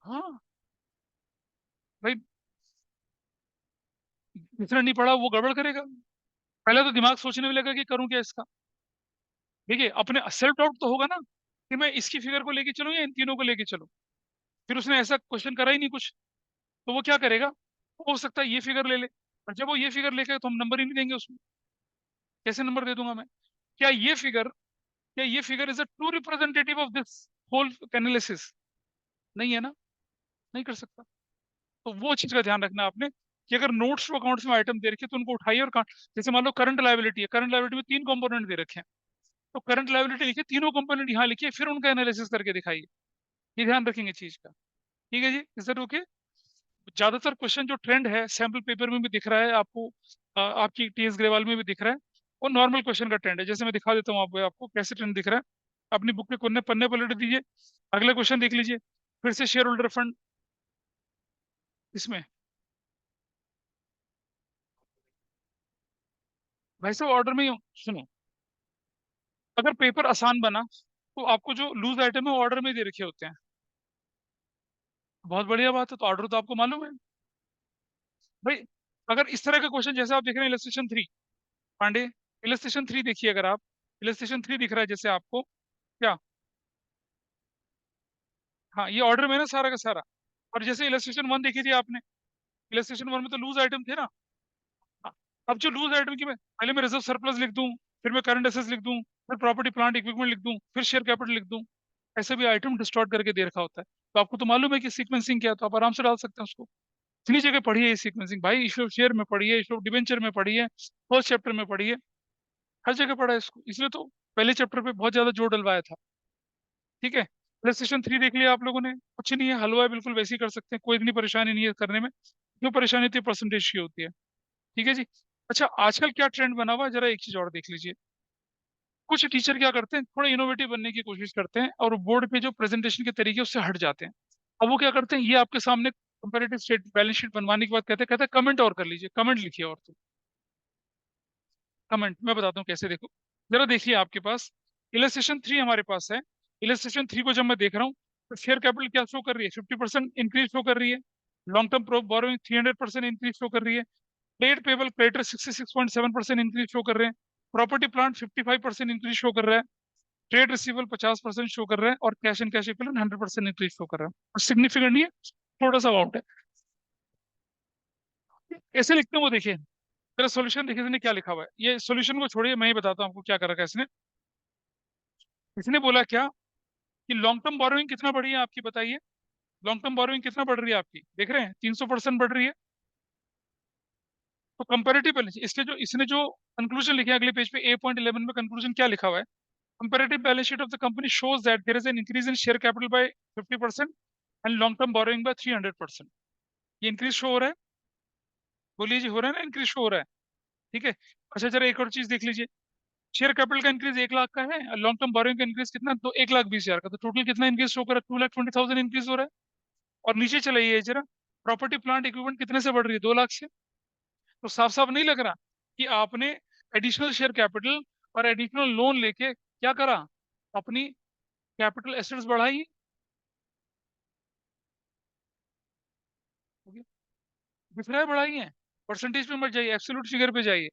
हाँ भाई, जिसने नहीं पढ़ा वो गड़बड़ करेगा, पहले तो दिमाग सोचने में लगा कि करूं क्या इसका। देखिए, अपने सेल्फ डाउट तो होगा ना कि मैं इसकी फिगर को लेके चलूं या इन तीनों को लेके चलूं। फिर उसने ऐसा क्वेश्चन करा ही नहीं कुछ, तो वो क्या करेगा, हो सकता है ये फिगर ले ले, और जब वो ये फिगर लेके तो हम नंबर ही नहीं देंगे उसमें, कैसे नंबर दे दूंगा मैं। क्या ये फिगर क्या ये figure is a true representative of this whole analysis, नहीं है ना, नहीं कर सकता। तो वो चीज का ध्यान रखना आपने, कि अगर नोट्स टू अकाउंट्स में आइटम दे रखे तो उनको उठाइए, और जैसे मान लो करंट लायबिलिटी है, करंट लायबिलिटी में 3 कंपोनेंट दे रखे हैं, तो करंट लायबिलिटी लिखिए, तीनों कंपोनेंट यहाँ लिखिए, फिर उनका एनालिसिस करके दिखाइए। ये ध्यान रखेंगे चीज का, ठीक है जी, इज दैट ओके। ज्यादातर क्वेश्चन जो ट्रेंड है सैम्पल पेपर में भी दिख रहा है आपको, आपकी टीएस ग्रेवाल में भी दिख रहा है, वो नॉर्मल क्वेश्चन का ट्रेंड है। जैसे मैं दिखा देता हूँ आपको कैसे ट्रेंड दिख रहा है, अपनी बुक के कोने पन्ने पलट दीजिए, अगला क्वेश्चन देख लीजिए, फिर से शेयर होल्डर फंड, इसमें भाई साहब ऑर्डर में ही हूँ। सुनो, अगर पेपर आसान बना तो आपको जो लूज आइटम है वो ऑर्डर में दे रखे होते हैं, बहुत बढ़िया बात है, तो ऑर्डर तो आपको मालूम है भाई। अगर इस तरह का क्वेश्चन जैसे आप देख रहे हैं इलस्ट्रेशन 3, पांडे इलस्ट्रेशन 3 देखिए, अगर आप इलस्ट्रेशन 3 दिख रहा है जैसे आपको, क्या, हाँ ये ऑर्डर में है ना सारा का सारा। और जैसे इलस्ट्रेशन 1 देखी थी आपने, इलस्ट्रेशन 1 में तो लूज आइटम थे ना। हाँ, अब जो लूज आइटम की, मैं पहले मैं रिजर्व सरप्लस लिख दूं, फिर मैं करंट एसेट्स लिख दूं, फिर प्रॉपर्टी प्लांट इक्विपमेंट लिख दूं, फिर शेयर कैपिटल लिख दूं, ऐसे भी आइटम डिस्टॉर्ट करके दे रखा होता है। तो आपको तो मालूम है कि सीक्वेंसिंग क्या है, तो आप आराम से डाल सकते हैं उसको। इतनी जगह पढ़ी है ये सीक्वेंसिंग भाई, इशू ऑफ शेयर में पढ़ी है, इशू ऑफ डिवेंचर में पढ़ी है, फर्स्ट चैप्टर में पढ़ी है, हर जगह पढ़ा है इसको, इसलिए तो पहले चैप्टर पे बहुत ज्यादा जोर डलवाया था, ठीक है। इलस्ट्रेशन 3 देख लिया आप लोगों ने, कुछ नहीं है, हलवा है, बिल्कुल वैसे ही कर सकते हैं, कोई इतनी परेशानी नहीं है करने में। जो परेशानी होती है परसेंटेज की होती है, ठीक है जी। अच्छा, आजकल क्या ट्रेंड बना हुआ है, जरा एक चीज और देख लीजिए। कुछ टीचर क्या करते हैं, थोड़ा इनोवेटिव बनने की कोशिश करते हैं, और बोर्ड पे जो प्रेजेंटेशन के तरीके उससे हट जाते हैं। अब वो क्या करते हैं, ये आपके सामने कंपैरेटिव स्टेट बैलेंस शीट बनवाने के बाद कहते हैं कमेंट और कर लीजिए, कमेंट लिखिए, और तो कमेंट मैं बताता हूँ कैसे, देखो जरा देखिए आपके पास इलस्ट्रेशन 3 हमारे पास है, इलस्ट्रेशन 3 को जब मैं देख रहा हूँ तो शेयर कैपिटल क्या शो कर रही है, 50% इंक्रीज शो कर रही है। Long term borrowing 300% increase show कर रही है। Trade payable creditor 66.7% increase show कर रहे हैं। प्रॉपर्टी प्लांट 55% इंक्रीज शो कर रहा है। ट्रेड रिसीवेबल 50% शो कर रहा है, और cash and cash equivalent 100% increase show कर रहा है। सिग्निफिकेंट नहीं है, थोड़ा सा अमाउंट है। ऐसे लिखते हैं वो, देखिए मेरा सॉल्यूशन देखिए इसने क्या लिखा हुआ है। ये सॉल्यूशन को छोड़िए, मैं ही बताता हूँ आपको क्या कर रखा है इसने। इसने बोला क्या कि लॉन्ग टर्म बोरोइंग कितना बढ़ी है आपकी, बताइए। लॉन्ग टर्म बोरोइंग कितना बढ़ रही है आपकी, देख रहे हैं 300% बढ़ रही है। तो कंपेरेटिव बैलेंस, इसने जो कंक्लूजन लिखे हैं अगले पेज पे A.11 में, कंक्लूजन क्या लिखा हुआ है। Comparative balance sheet of the company shows that there is an increase in share capital by 50% and long term borrowing by 300%। ये इंक्रीज शो हो रहा है, बोलिए जी, हो रहा है ना, इंक्रीज शो हो रहा है। ठीक है। अच्छा जरा एक और चीज देख लीजिए, शेयर कैपिटल का इंक्रीज 1 लाख का है, लॉन्ग टर्म बोरोइंग का इंक्रीज कितना, तो 1,20,000 का, तो टोटल कितना इंक्रीज शो कर रहा है, 2,20,000 इंक्रीज हो रहा है। और नीचे चलाइए जरा, प्रॉपर्टी प्लांट इक्विपमेंट कितने से बढ़ रही है, 2 लाख से। तो साफ साफ नहीं लग रहा कि आपने एडिशनल शेयर कैपिटल और एडिशनल लोन लेके क्या करा, अपनी कैपिटल एसेट्स बढ़ाई। दिख रहा है बढ़ाई है। परसेंटेज पे मत जाइए, एब्सोल्यूट फिगर पे जाइए।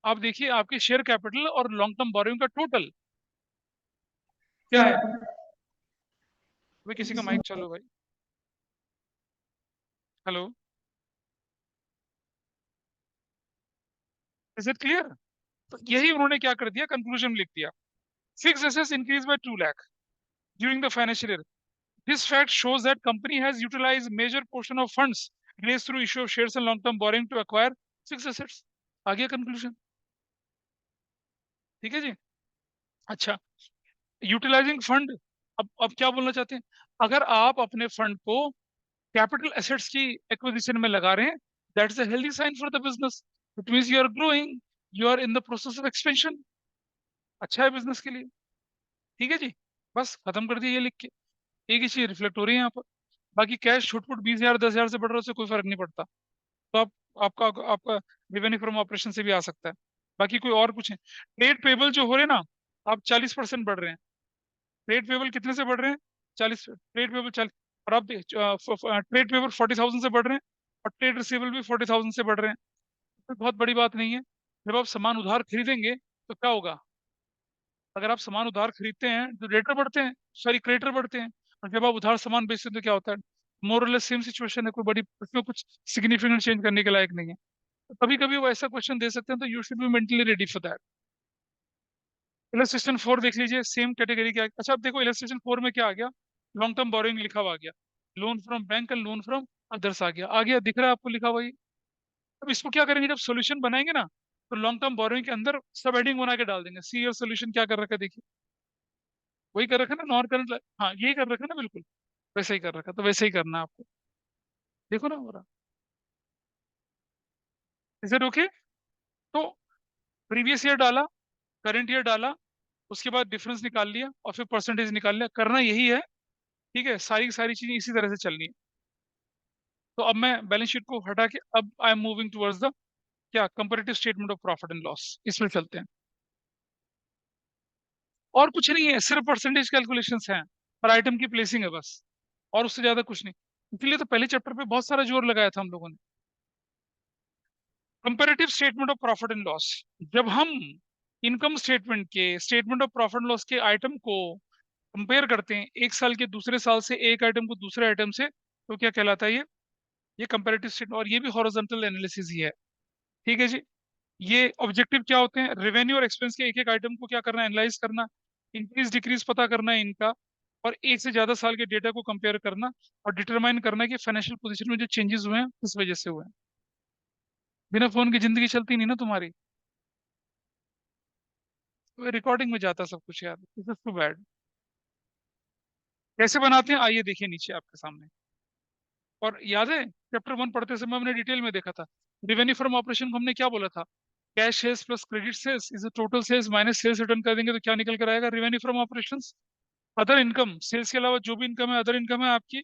आप देखिए आपके शेयर कैपिटल और लॉन्ग टर्म बोरोइंग का टोटल क्या है। भाई किसी का माइक चालू है भाई। Hello, is it clear. तो यही उन्होंने क्या कर दिया, कंक्लूजन लिख दिया। Fixed assets increase by 2 lakh during the financial year. This fact shows that company has utilized major portion of funds raised through issue of shares and long-term borrowing to acquire fixed assets. आ गया conclusion. ठीक है जी। अच्छा, utilising fund, अब क्या बोलना चाहते हैं। अगर आप अपने फंड को कैपिटल एसेट्स की एक्विजिशन में लगा रहे हैं, that is a healthy sign for the business. It means you are growing, you are in the process of expansion. अच्छा है बिजनेस के लिए। ठीक है जी। बस खत्म कर दिया ये लिख के। एक ही चीज रिफ्लेक्ट हो रही है यहाँ पर। बाकी कैश छुटपुट 20,000 10,000 से बढ़ रहा है, उससे कोई फर्क नहीं पड़ता। तो आपका आपका रेवेन्यू फ्रॉम ऑपरेशन से भी आ सकता है। बाकी कोई और कुछ है। ट्रेड पेबल जो हो रहे हैं ना, आप 40% बढ़ रहे हैं। ट्रेड पेबल कितने से बढ़ रहे हैं, 40। ट्रेड पेबल 40, और आप ट्रेड पेबल 40,000 से बढ़ रहे हैं, और ट्रेड रिसीवेबल भी 40,000 से बढ़ रहे हैं। तो बहुत बड़ी बात नहीं है। जब आप सामान उधार खरीदेंगे तो क्या होगा, अगर आप सामान उधार खरीदते हैं तो डेटर बढ़ते हैं, सॉरी क्रेडिटर बढ़ते हैं। और जब आप उधार सामान बेचते हैं तो क्या होता है, मोरलेस सेम सिचुएशन है, कोई बड़ी उसमें कुछ सिग्निफिकेंट चेंज करने के लायक नहीं है। कभी कभी वो ऐसा क्वेश्चन दे सकते हैं, तो you should be mentally ready for that. Illustration 4 देख लीजिए, सेम कैटेगरी का। अच्छा अब देखो इलस्ट्रेशन 4 में क्या आ गया, लॉन्ग टर्म बोरोइंग लिखा हुआ आ गया, loan from bank and loan from others आ गया दिख रहा है आपको लिखा हुआ ही। अब इसको क्या करेंगे, जब सोल्यूशन बनाएंगे ना, तो लॉन्ग टर्म बोरोइंग के अंदर सब हेडिंग बना के डाल देंगे, सी और सोल्यूशन क्या कर रखा है देखिए। वही कर रखा है ना, नॉन करंट, हाँ यही कर रखा है ना, बिल्कुल वैसे ही कर रखा है, तो वैसे ही करना है आपको। देखो ना हो रहा, इज इट ओके। तो प्रीवियस ईयर डाला, करंट ईयर डाला, उसके बाद डिफरेंस निकाल लिया, और फिर परसेंटेज निकाल लिया, करना यही है। ठीक है, सारी की सारी चीजें इसी तरह से चलनी है। तो अब मैं बैलेंस शीट को हटा के अब I am moving towards the क्या, comparative statement of profit and loss, इसमें चलते हैं। और कुछ नहीं है, सिर्फ परसेंटेज कैलकुलेशंस हैं और आइटम की प्लेसिंग है बस, और उससे ज्यादा कुछ नहीं। इसलिए तो पहले चैप्टर पे बहुत सारा जोर लगाया था हम लोगों ने। Comparative statement of profit and loss, जब हम इनकम स्टेटमेंट के, statement of profit and loss के आइटम को कंपेयर करते हैं एक साल के दूसरे साल से, एक आइटम को दूसरे आइटम से, तो क्या कहलाता है ये कंपैरेटिव स्टेटमेंट, और ये भी हॉरिजॉन्टल एनालिसिस ही है। ठीक है जी। ये ऑब्जेक्टिव क्या होते हैं, रेवेन्यू और एक्सपेंस के एक एक आइटम को क्या करना, एनालाइज करना, इंक्रीज डिक्रीज पता करना है इनका, और एक से ज्यादा साल के डेटा को कंपेयर करना, और डिटरमाइन करना कि फाइनेंशियल पोजीशन में जो चेंजेस हुए हैं किस वजह से हुए हैं। बिना फोन की जिंदगी चलती नहीं ना तुम्हारी, तो रिकॉर्डिंग में जाता सब कुछ यार, दिस इज टू बैड। कैसे बनाते हैं आइए देखिए नीचे आपके सामने। और याद है चैप्टर 1 पढ़ते समय हमने डिटेल में देखा था, रिवेन्यू फ्रॉम ऑपरेशन को हमने क्या बोला था, cash sales plus credit sales is total sales minus sales return कर देंगे तो क्या निकल कर आएगा, revenue from operations. Other income, sales के अलावा जो भी इनकम है अदर इनकम है आपकी।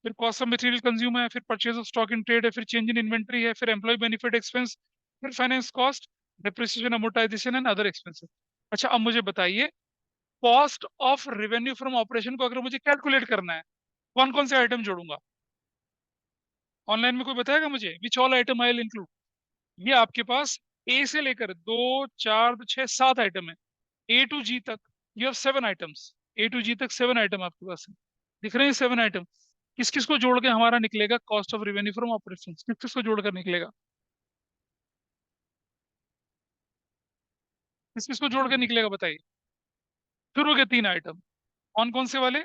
फिर कॉस्ट ऑफ मटेरियल कंज्यूम है, फिर purchase of stock in trade है, फिर चेंज इन इन्वेंट्री है, फिर एम्प्लॉय बेनिफिट एक्सपेंस, फिर finance cost, depreciation amortisation and other expenses. अच्छा अब मुझे बताइए cost of revenue from operation को अगर मुझे कैलकुलेट करना है, कौन कौन से आइटम जोड़ूंगा? ऑनलाइन में कोई बताएगा मुझे? Which all item I will include? ये आपके पास ए से लेकर 2 4 6 7 आइटम है, ए टू जी तक। You have 7 items, A to G तक 7 आइटम आपके पास है। दिख रहे हैं 7 आइटम? किस किस को जोड़ के हमारा निकलेगा cost of revenue from operation? किस किस को जोड़कर निकलेगा? किस किस को जोड़ के निकलेगा बताइए? शुरू के 3 आइटम कौन कौन से वाले?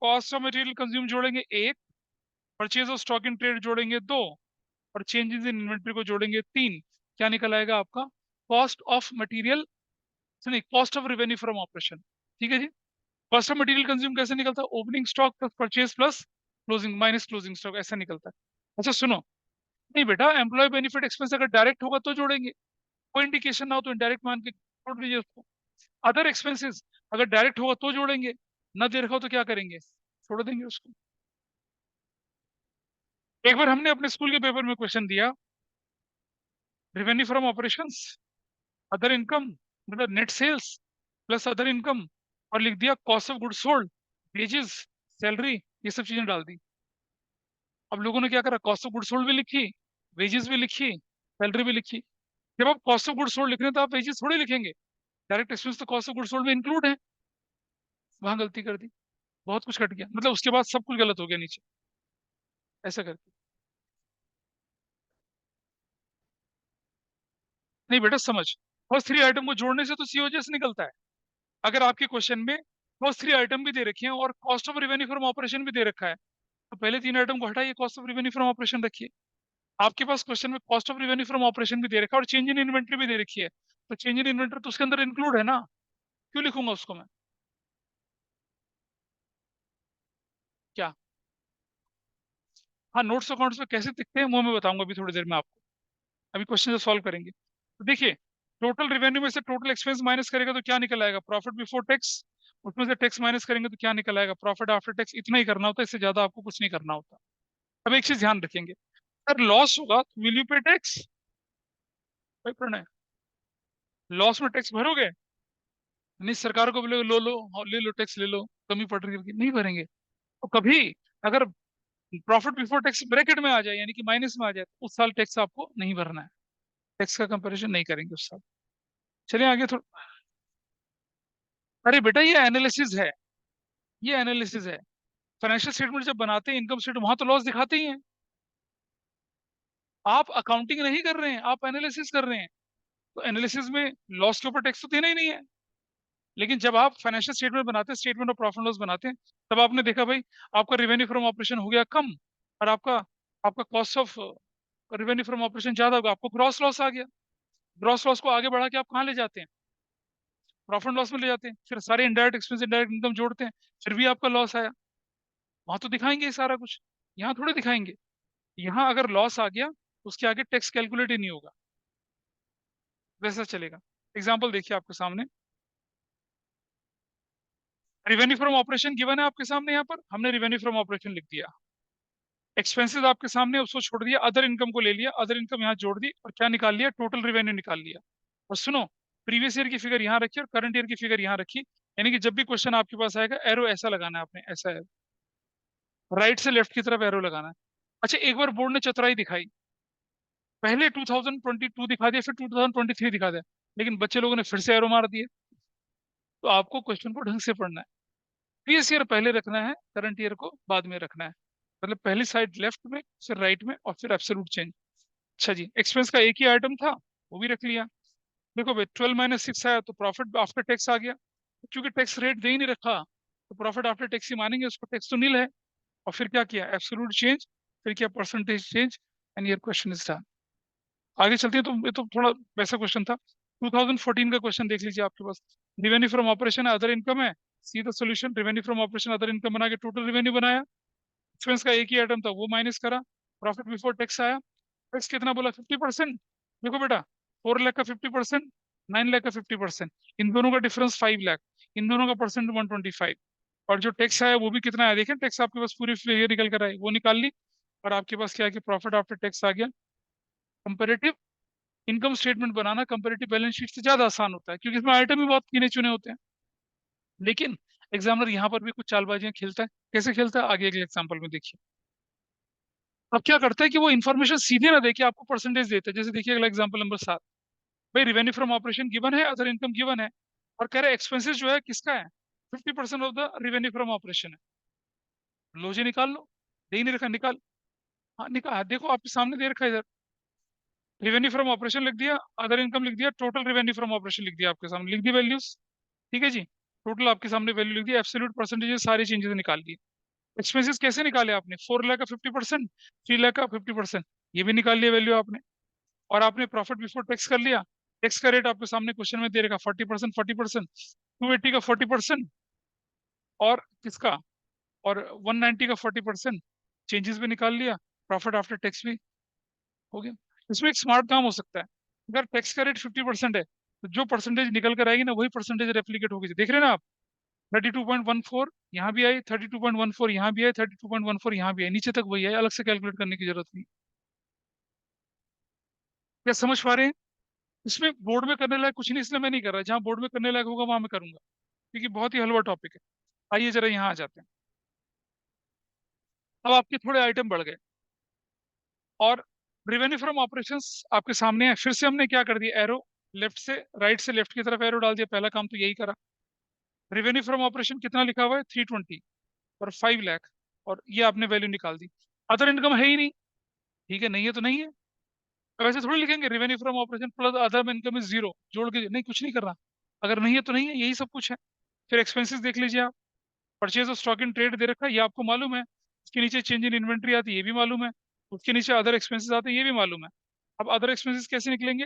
कॉस्ट ऑफ मटेरियल कंज्यूम जोड़ेंगे एक, purchase of stock in trade जोड़ेंगे दो, और चेंजेस इन इन्वेंट्री को जोड़ेंगे तीन। क्या निकल आएगा आपका? कॉस्ट ऑफ मटेरियल, नहीं, cost of revenue from operation. ठीक है जी। कॉस्ट ऑफ मटेरियल कंज्यूम कैसे निकलता है? Opening stock plus purchase plus closing minus closing stock, ऐसा निकलता है। अच्छा सुनो, नहीं बेटा, एम्प्लॉय बेनिफिट एक्सपेंस अगर डायरेक्ट होगा तो जोड़ेंगे, कोई इंडिकेशन ना हो तो इनडायरेक्ट मान के जोड़ दीजिए उसको। अदर एक्सपेंसेस अगर डायरेक्ट होगा तो जोड़ेंगे, ना दे रखा हो तो क्या करेंगे? छोड़ देंगे उसको। एक बार हमने अपने स्कूल के पेपर में क्वेश्चन दिया, revenue from operations, other income, मतलब net sales plus other income, और लिख दिया cost of goods sold, wages, salary, ये सब चीजें डाल दी। अब लोगों ने क्या करा, कॉस्ट ऑफ गुड्स सोल्ड भी लिखी, वेजेस भी लिखी, सैलरी भी लिखी। जब आप कॉस्ट ऑफ गुड्स सोल्ड लिख रहे हैं तो आप वेजेस थोड़ी लिखेंगे, डायरेक्ट एक्सपेंस तो कॉस्ट ऑफ गुड्स सोल्ड में इंक्लूड है। वहां गलती कर दी, बहुत कुछ कट गया, मतलब उसके बाद सब कुछ गलत हो गया नीचे, ऐसा करके। नहीं बेटा समझ, फर्स्ट 3 आइटम को जोड़ने से तो सीओजीएस निकलता है। अगर आपके क्वेश्चन में फर्स्ट 3 आइटम भी दे रखे हैं और cost of revenue from operation भी दे रखा है, तो पहले 3 आइटम को हटाइए, cost of revenue from operation रखिए। आपके पास क्वेश्चन में cost of revenue from operation भी दे रखा है और चेंज इन इन्वेंट्री भी दे रखी है, तो चेंज इन इन्वेंट्री तो उसके अंदर इंक्लूड है ना, क्यों लिखूंगा उसको मैं? क्या? हाँ, नोट्स अकाउंट्स में कैसे दिखते हैं वो मैं बताऊंगा अभी थोड़ी देर में आपको। अभी क्वेश्चन जो सॉल्व करेंगे तो देखिए, टोटल रेवेन्यू में से टोटल एक्सपेंस माइनस करेगा तो क्या निकल आएगा? Profit before tax. उसमें से टैक्स माइनस करेंगे तो क्या निकल आएगा? Profit after tax. इतना ही करना होता है, इससे ज्यादा आपको कुछ नहीं करना होता। अब एक चीज ध्यान रखेंगे, अगर लॉस होगा तो विल यू पे टैक्स? भाई प्रणय, लॉस में टैक्स भरोगे? नहीं, सरकार को बोलोगे लो लो, हाँ, ले लो टैक्स ले लो, कमी पड़ रही है, नहीं भरेंगे। तो कभी अगर प्रॉफिट बिफोर टैक्स ब्रैकेट में आ जाए, यानी कि माइनस में आ जाए, तो उस साल टैक्स आपको नहीं भरना है, टैक्स का कंपैरिजन नहीं करेंगे उस साल। चलिए आगे थोड़ा। अरे बेटा ये एनालिसिस है, ये एनालिसिस है। फाइनेंशियल स्टेटमेंट जब बनाते हैं, इनकम स्टेटमेंट, वहां तो लॉस दिखाते ही हैं। आप अकाउंटिंग नहीं कर रहे हैं, आप एनालिसिस कर रहे हैं, तो एनालिसिस में लॉस के ऊपर टैक्स तो देना ही नहीं है। लेकिन जब आप फाइनेंशियल स्टेटमेंट बनाते हैं, स्टेटमेंट ऑफ प्रॉफिट लॉस बनाते हैं, तब आपने देखा भाई आपका रेवेन्यू फ्रॉम ऑपरेशन हो गया कम, और आपका आपका cost of revenue from operation ज्यादा होगा, आपको ग्रॉस लॉस आ गया। ग्रॉस लॉस को आगे बढ़ा के आप कहाँ ले जाते हैं? प्रॉफिट लॉस में ले जाते हैं, फिर सारे इनडायरेक्ट एक्सपेंस इंडायरेक्ट इनकम जोड़ते हैं, फिर भी आपका लॉस आया। वहां तो दिखाएंगे ये सारा कुछ, यहाँ थोड़े दिखाएंगे। यहाँ अगर लॉस आ गया तो उसके आगे टैक्स कैलकुलेट ही नहीं होगा, वैसा चलेगा। एग्जाम्पल देखिए आपके सामने, रेवेन्यू फ्रॉम ऑपरेशन गिवन है आपके सामने, यहाँ पर हमने रेवेन्यू फ्रॉम ऑपरेशन लिख दिया। एक्सपेंसेस आपके सामने, उसको छोड़ दिया, अदर इनकम को ले लिया, अदर इनकम यहाँ जोड़ दी, और क्या निकाल लिया? टोटल रेवेन्यू निकाल लिया। और सुनो, प्रीवियस ईयर की फिगर यहाँ रखी और करंट ईयर की फिगर यहाँ रखी, यानी कि जब भी क्वेश्चन आपके पास आएगा, एरो ऐसा लगाना है आपने, ऐसा है, राइट से लेफ्ट की तरफ एरो लगाना है। अच्छा, एक बार बोर्ड ने चतुराई दिखाई, पहले 2022 दिखा दिया, फिर 2023 दिखा दिया, लेकिन बच्चे लोगों ने फिर से एरो मार दिए। तो आपको क्वेश्चन को ढंग से पढ़ना है, प्रीवियस ईयर पहले रखना है, करंट ईयर को बाद में रखना है। मतलब पहली साइड लेफ्ट में, फिर राइट में, और फिर एब्सोल्यूट चेंज। अच्छा जी, एक्सपेंस का एक ही आइटम था, वो भी रख लिया। देखो भाई, 12 - 6 आया तो प्रॉफिट आफ्टर टैक्स आ गया। क्योंकि टैक्स रेट दे ही नहीं रखा, तो प्रॉफिट आफ्टर टैक्स ही मानेंगे उसको, टैक्स तो नील है। और फिर क्या किया? एब्सोल्यूट चेंज, फिर किया percentage change, and your question is done. आगे चलते हैं, तो ये तो थोड़ा वैसा क्वेश्चन था। 2014 का क्वेश्चन देख लीजिए आपके पास, revenue from operation other income है, see the solution. Revenue from operation other income बना के टोटल रेवेन्यू बनाया, एक्सपेंस का एक ही आइटम था वो माइनस करा, प्रॉफिट बिफोर टैक्स आया। टैक्स कितना बोला? 50%। देखो बेटा, 4 लाख का 50%, 9 लाख का 50%, इन दोनों का डिफरेंस 5 लाख, इन दोनों का परसेंट 125। और जो टैक्स आया वो भी कितना है, देखें, टैक्स आपके पास पूरी फिगर निकल कर आई, वो निकाल ली। और आपके पास क्या है कि प्रॉफिट आफ्टर टैक्स आ गया। कंपेरेटिव इनकम स्टेटमेंट बनाना कंपेरेटिव बैलेंस शीट से ज्यादा आसान होता है, क्योंकि इसमें आइटम ही बहुत गिने चुने होते हैं। लेकिन एग्जामिनर यहाँ पर भी कुछ चालबाजियां खेलता है। कैसे खेलता है आगे अगले एग्जाम्पल में देखिए। अब क्या करता है कि वो इन्फॉर्मेशन सीधे ना देके आपको परसेंटेज देता है। जैसे देखिए अगला एग्जाम्पल नंबर 7। भाई रिवेन्यू फ्रॉम ऑपरेशन गिवन है, अदर इनकम गिवन है, और कह रहे एक्सपेंसेस जो है किसका है, 50% of the revenue from operation है। लो जी निकाल लो। दे ही नहीं रखा, निकाल। हाँ निकाल, देखो आपके सामने दे रखा है इधर। रिवेन्यू फ्रॉम ऑपरेशन लिख दिया, अदर इनकम लिख दिया, टोटल रिवेन्यू फ्रॉम ऑपरेशन लिख दिया, आपके सामने लिख दी वैल्यूज। ठीक है जी। टोटल आपके सामने वैल्यू लिख दी, एब्सोल्यूट परसेंटेज सारी चेंजेस निकाल दी। एक्सपेंसेस कैसे निकाले आपने, 4 लाख का 50%, 3 लाख का 50%, ये भी निकाल लिया वैल्यू आपने। और आपने प्रॉफिट बिफोर टैक्स कर लिया। टैक्स का रेट आपके सामने क्वेश्चन में दे रखा 40%, 40%, 280 का 40%, और किसका, और 190 का 40%। चेंजेस भी निकाल लिया, प्रॉफिट आफ्टर टैक्स भी हो गया। इसमें एक स्मार्ट काम हो सकता है। अगर टैक्स का रेट 50% है तो जो परसेंटेज निकल कर आएगी ना वही परसेंटेज रेप्लीकेट होगी। देख रहे हैं ना आप, 32.14 यहाँ भी आई, 32.14 यहाँ भी आई, 32.14 यहाँ भी आई, नीचे तक वही है, अलग से कैलकुलेट करने की जरूरत नहीं। क्या समझ पा रहे हैं? इसमें बोर्ड में करने लायक कुछ नहीं, इसलिए मैं नहीं कर रहा। जहाँ बोर्ड में करने लायक होगा वहां मैं करूंगा, क्योंकि बहुत ही हलवा टॉपिक है। आइए जरा यहाँ आ जाते हैं। अब आपके थोड़े आइटम बढ़ गए, और रिवेन्यू फ्रॉम ऑपरेशंस आपके सामने है। फिर से हमने क्या कर दिया, एरो लेफ्ट से राइट से लेफ्ट की तरफ एरो डाल दिया। पहला काम तो यही करा। रेवेन्यू फ्रॉम ऑपरेशन कितना लिखा हुआ है, 320 और 5 लाख, और ये आपने वैल्यू निकाल दी। अदर इनकम है ही नहीं, ठीक है, नहीं है तो नहीं है। अब ऐसे थोड़ी लिखेंगे revenue from operation plus other income is zero, जोड़ के नहीं, कुछ नहीं करना। अगर नहीं है तो नहीं है, यही सब कुछ है। फिर एक्सपेंसेस देख लीजिए आप। Purchase of stock in trade दे रखा है, ये आपको मालूम है। उसके नीचे चेंज इन इन्वेंट्री आती है, ये भी मालूम है। उसके नीचे अदर एक्सपेंसेस आते हैं, ये भी मालूम है। अब अदर एक्सपेंसेस कैसे निकलेंगे,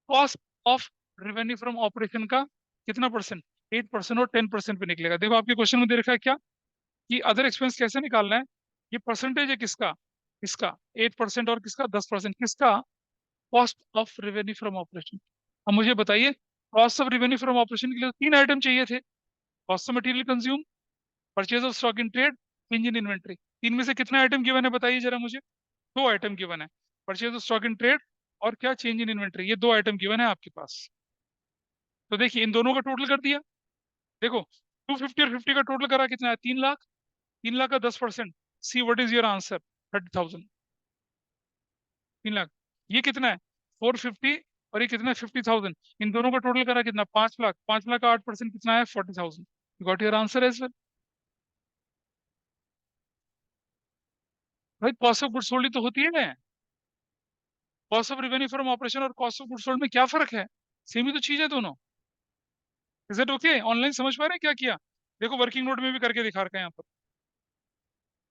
cost of revenue from operation का कितना परसेंट, 8% और 10% पे निकलेगा। देखो आपके क्वेश्चन में दे रखा है क्या, कि अदर एक्सपेंस कैसे निकालना है। ये परसेंटेज है किसका, किसका 8% और किसका 10%, किसका, cost of revenue from operation. अब मुझे बताइए, cost of revenue from operation के लिए 3 आइटम चाहिए थे। Cost of material consume, purchase of stock in trade, change in inventory. तीन में से कितना आइटम गिवन है बताइए जरा मुझे। 2 आइटम गिवन है, purchase of stock in trade और क्या, चेंज इन इन्वेंट्री। ये 2 आइटम गिवन है आपके पास। तो देखिए इन दोनों का टोटल कर दिया। देखो 250 और 50 का टोटल करा कितना है, 3 लाख। 3 लाख का 10%, see what is your answer, 30,000। 3 lakh, ये कितना है, 450, और ये कितना है, 50,000। इन दोनों का टोटल करा कितना, 5 लाख। 5 लाख का 8% कितना है, 40,000। Got your answer as well. भाई कॉस्ट ऑफ गुड्स सोल्ड ही तो होती है ना। Cost of revenue from operation और कॉस्ट ऑफ गुड्स सोल्ड में क्या फर्क है, सेम ही तो चीज है दोनों। इज इट ओके, ऑनलाइन समझ पा रहे हैं क्या किया। देखो वर्किंग नोट में भी करके दिखा रखा है यहाँ पर।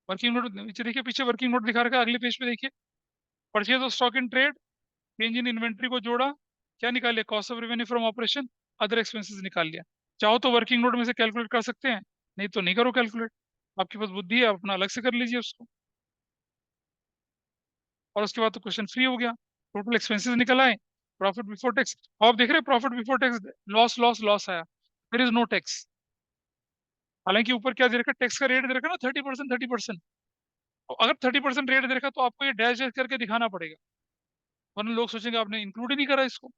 वर्किंग नोट नीचे देखिए, पीछे वर्किंग नोट दिखा रखा है, अगले पेज पे देखिए। Purchase of stock in trade, change in inventory को जोड़ा, क्या निकाल लिया, cost of revenue from operation, other expenses निकाल लिया। चाहो तो वर्किंग नोट में से कैलकुलेट कर सकते हैं, नहीं तो नहीं करो कैलकुलेट। आपके पास बुद्धि है, आप अपना अलग से कर लीजिए उसको। और उसके बाद तो क्वेश्चन फ्री हो गया। टोटल एक्सपेंसेस निकल आए, प्रॉफिट बिफोर टैक्स। आप देख रहे हैं profit before tax, loss loss loss आया, देयर इज नो टैक्स। हालांकि ऊपर क्या दे रखा, टैक्स का रेट दे रखा ना 30%, 30%। अगर 30% रेट दे रखा तो आपको ये डैश डैश करके दिखाना पड़ेगा, वरना लोग सोचेंगे आपने इंक्लूड ही नहीं करा इसको।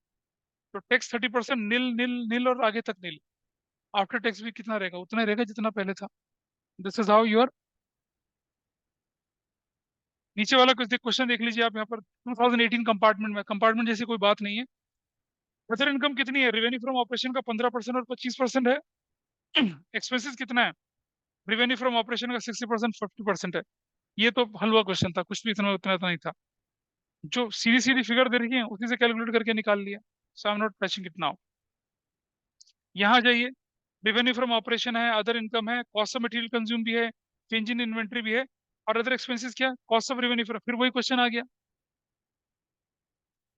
तो टैक्स 30%, नील नील नील और आगे तक नील। आफ्टर टैक्स भी कितना रहेगा, उतना ही रहेगा जितना पहले था। This is how your. नीचे वाला कुछ क्वेश्चन देख लीजिए आप यहाँ पर, 2018 कंपार्टमेंट में, कंपार्टमेंट जैसी कोई बात नहीं है। अदर इनकम कितनी है, रेवेन्यू फ्रॉम ऑपरेशन का 15% और 25% है। एक्सपेंसेस कितना है, रेवेन्यू फ्रॉम ऑपरेशन का 60%, 50% है। ये तो हलवा क्वेश्चन था, कुछ भी इतना उतना तो नहीं था। जो सीधी सीधी फिगर दे रही है उसी से कैलकुलेट करके निकाल लिया। So I am not touching it now. यहाँ जाइए, रेवेन्यू फ्रॉम ऑपरेशन है, अदर इनकम है, कॉस्ट ऑफ मटेरियल कंज्यूम भी है, चेंज इन इन्वेंट्री भी है, और अदर एक्सपेंसेस क्या, कॉस्ट ऑफ रेवेन्यू। फिर वही क्वेश्चन आ गया,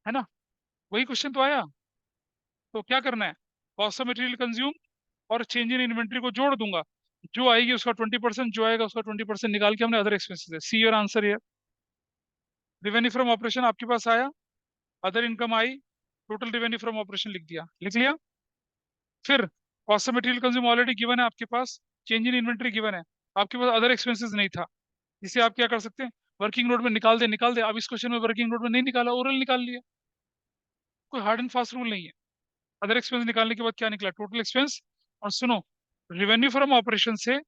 है ना, वही क्वेश्चन तो आया। तो क्या करना है, कॉस्ट ऑफ मटेरियल कंज्यूम और चेंज इन इन्वेंट्री को जोड़ दूंगा। जो आएगी उसका 20%, जो आएगा उसका 20% निकाल के हमने अदर एक्सपेंसेस है। सी योर आंसर है। रेवेन्यू फ्रॉम ऑपरेशन आपके पास आया, other income I, total revenue from operation लिख दिया, लिख लिया। फिर cost of material consume already given है आपके पास, चेंज इन इन्वेंट्री गिवन है आपके पास, अदर एक्सपेंसेस नहीं था। इसे आप क्या कर सकते हैं, वर्किंग नोट में निकाल दे, निकाल दे। अब इस क्वेश्चन में वर्किंग नोट में नहीं निकाला, ओरल निकाल लिया। कोई हार्ड एंड फास्ट रूल नहीं है। अदर एक्सपेंस निकालने के बाद क्या निकला, टोटल एक्सपेंस। और सुनो, रेवेन्यू फ्रॉम ऑपरेशन से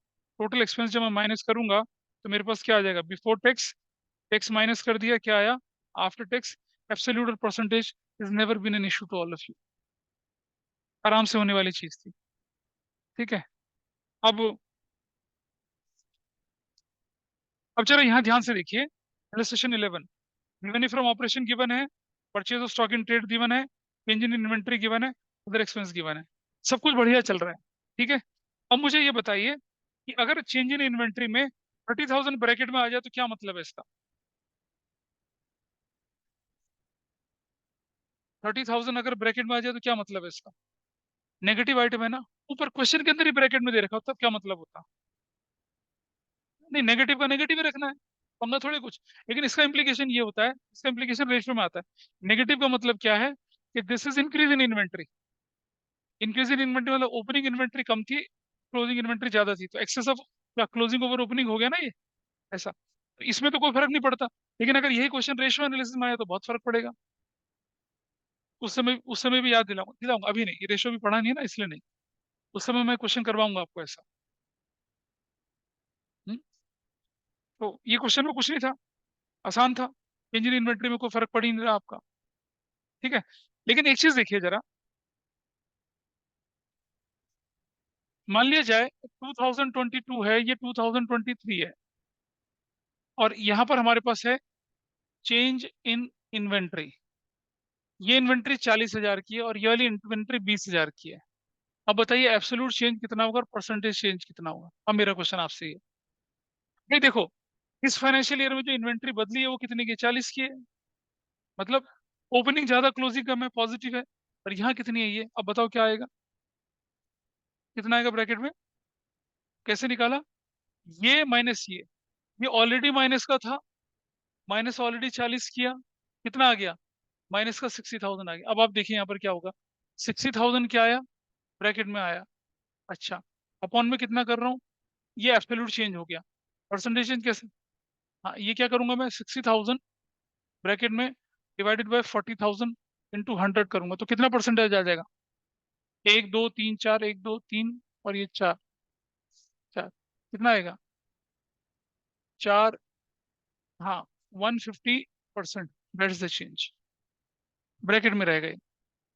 टोटल एक्सपेंस जब मैं माइनस करूंगा तो मेरे पास क्या आ जाएगा, बिफोर टैक्स, टैक्स माइनस कर दिया, क्या आया आफ्टर टैक्स। एब्सोल्यूट और percentage is never been an issue to all of you, आराम से होने वाली चीज थी। ठीक है। अब जरा यहाँ ध्यान से देखिए, illustration 11, revenue from operation given है, purchase of stock in trade given है, चेंज इन इन्वेंट्री गिवन है, अदर एक्सपेंस गिवन है, सब कुछ बढ़िया चल रहा है। ठीक है। अब मुझे ये बताइए कि अगर चेंज इन इन्वेंट्री में 30,000 ब्रैकेट में आ जाए तो क्या मतलब है इसका। 30,000 अगर ब्रैकेट में आ जाए तो क्या मतलब है इसका, नेगेटिव आइटम है ना। ऊपर क्वेश्चन के अंदर ही ब्रैकेट में दे रखा हो तब क्या मतलब होता। नहीं, नेगेटिव का नेगेटिव ही रखना है, पंगा थोड़े कुछ। लेकिन इसका इंप्लीकेशन ये होता है, इसका इंप्लीकेशन रेशियो में आता है। नेगेटिव का मतलब क्या है कि this is increase in inventory. Increase in inventory मतलब ओपनिंग इन्वेंट्री कम थी, क्लोजिंग इन्वेंट्री ज्यादा थी, तो एक्सेस ऑफ क्या क्लोजिंग ओवर ओपनिंग हो गया ना ये, ऐसा। तो इसमें तो कोई फर्क नहीं पड़ता। लेकिन अगर यही क्वेश्चन रेशियो एनालिसिस में आया तो बहुत फर्क पड़ेगा। उस समय भी याद दिलाऊंगा दिलाऊंगा, अभी नहीं, ये रेशियो भी पढ़ा नहीं है ना इसलिए नहीं। उस समय मैं क्वेश्चन करवाऊंगा आपको ऐसा। हम्म? तो ये क्वेश्चन में कुछ नहीं था, आसान था। चेंज इन इन्वेंट्री में कोई फर्क पड़ ही नहीं रहा आपका। ठीक है। लेकिन एक चीज देखिए जरा, मान लिया जाए 2022 है, ये 2023 है, और यहाँ पर हमारे पास है चेंज इन इन्वेंट्री। ये इन्वेंट्री 40,000 की है और ये वाली इन्वेंट्री 20,000 की है। अब बताइए एब्सोल्यूट चेंज कितना होगा और परसेंटेज चेंज कितना होगा। अब मेरा क्वेश्चन आपसे ये, नहीं देखो, इस फाइनेंशियल ईयर में जो इन्वेंट्री बदली है वो कितने की, 40 की है। मतलब ओपनिंग ज्यादा क्लोजिंग कम है, पॉजिटिव है। और यहाँ कितनी है ये, अब बताओ क्या आएगा, कितना आएगा ब्रैकेट में, कैसे निकाला, ये माइनस ये ऑलरेडी माइनस का था, माइनस ऑलरेडी 40 किया, कितना आ गया, माइनस का 60,000 आ गया। अब आप देखिए यहाँ पर क्या होगा, 60,000 क्या आया, ब्रैकेट में आया। अच्छा, अपॉन में कितना कर रहा हूँ, ये एब्सोल्यूट चेंज हो गया। परसेंटेज चेंज कैसे, हाँ ये क्या करूंगा मैं, 60,000 ब्रैकेट में डिवाइडेड बाय 40,000 इंटू 100 करूंगा तो कितना परसेंटेज आ जाएगा, एक दो तीन चार, एक दो तीन, और ये चार, चार कितना आएगा, चार, हाँ 150%, that is the change, bracket में रहेगा ये।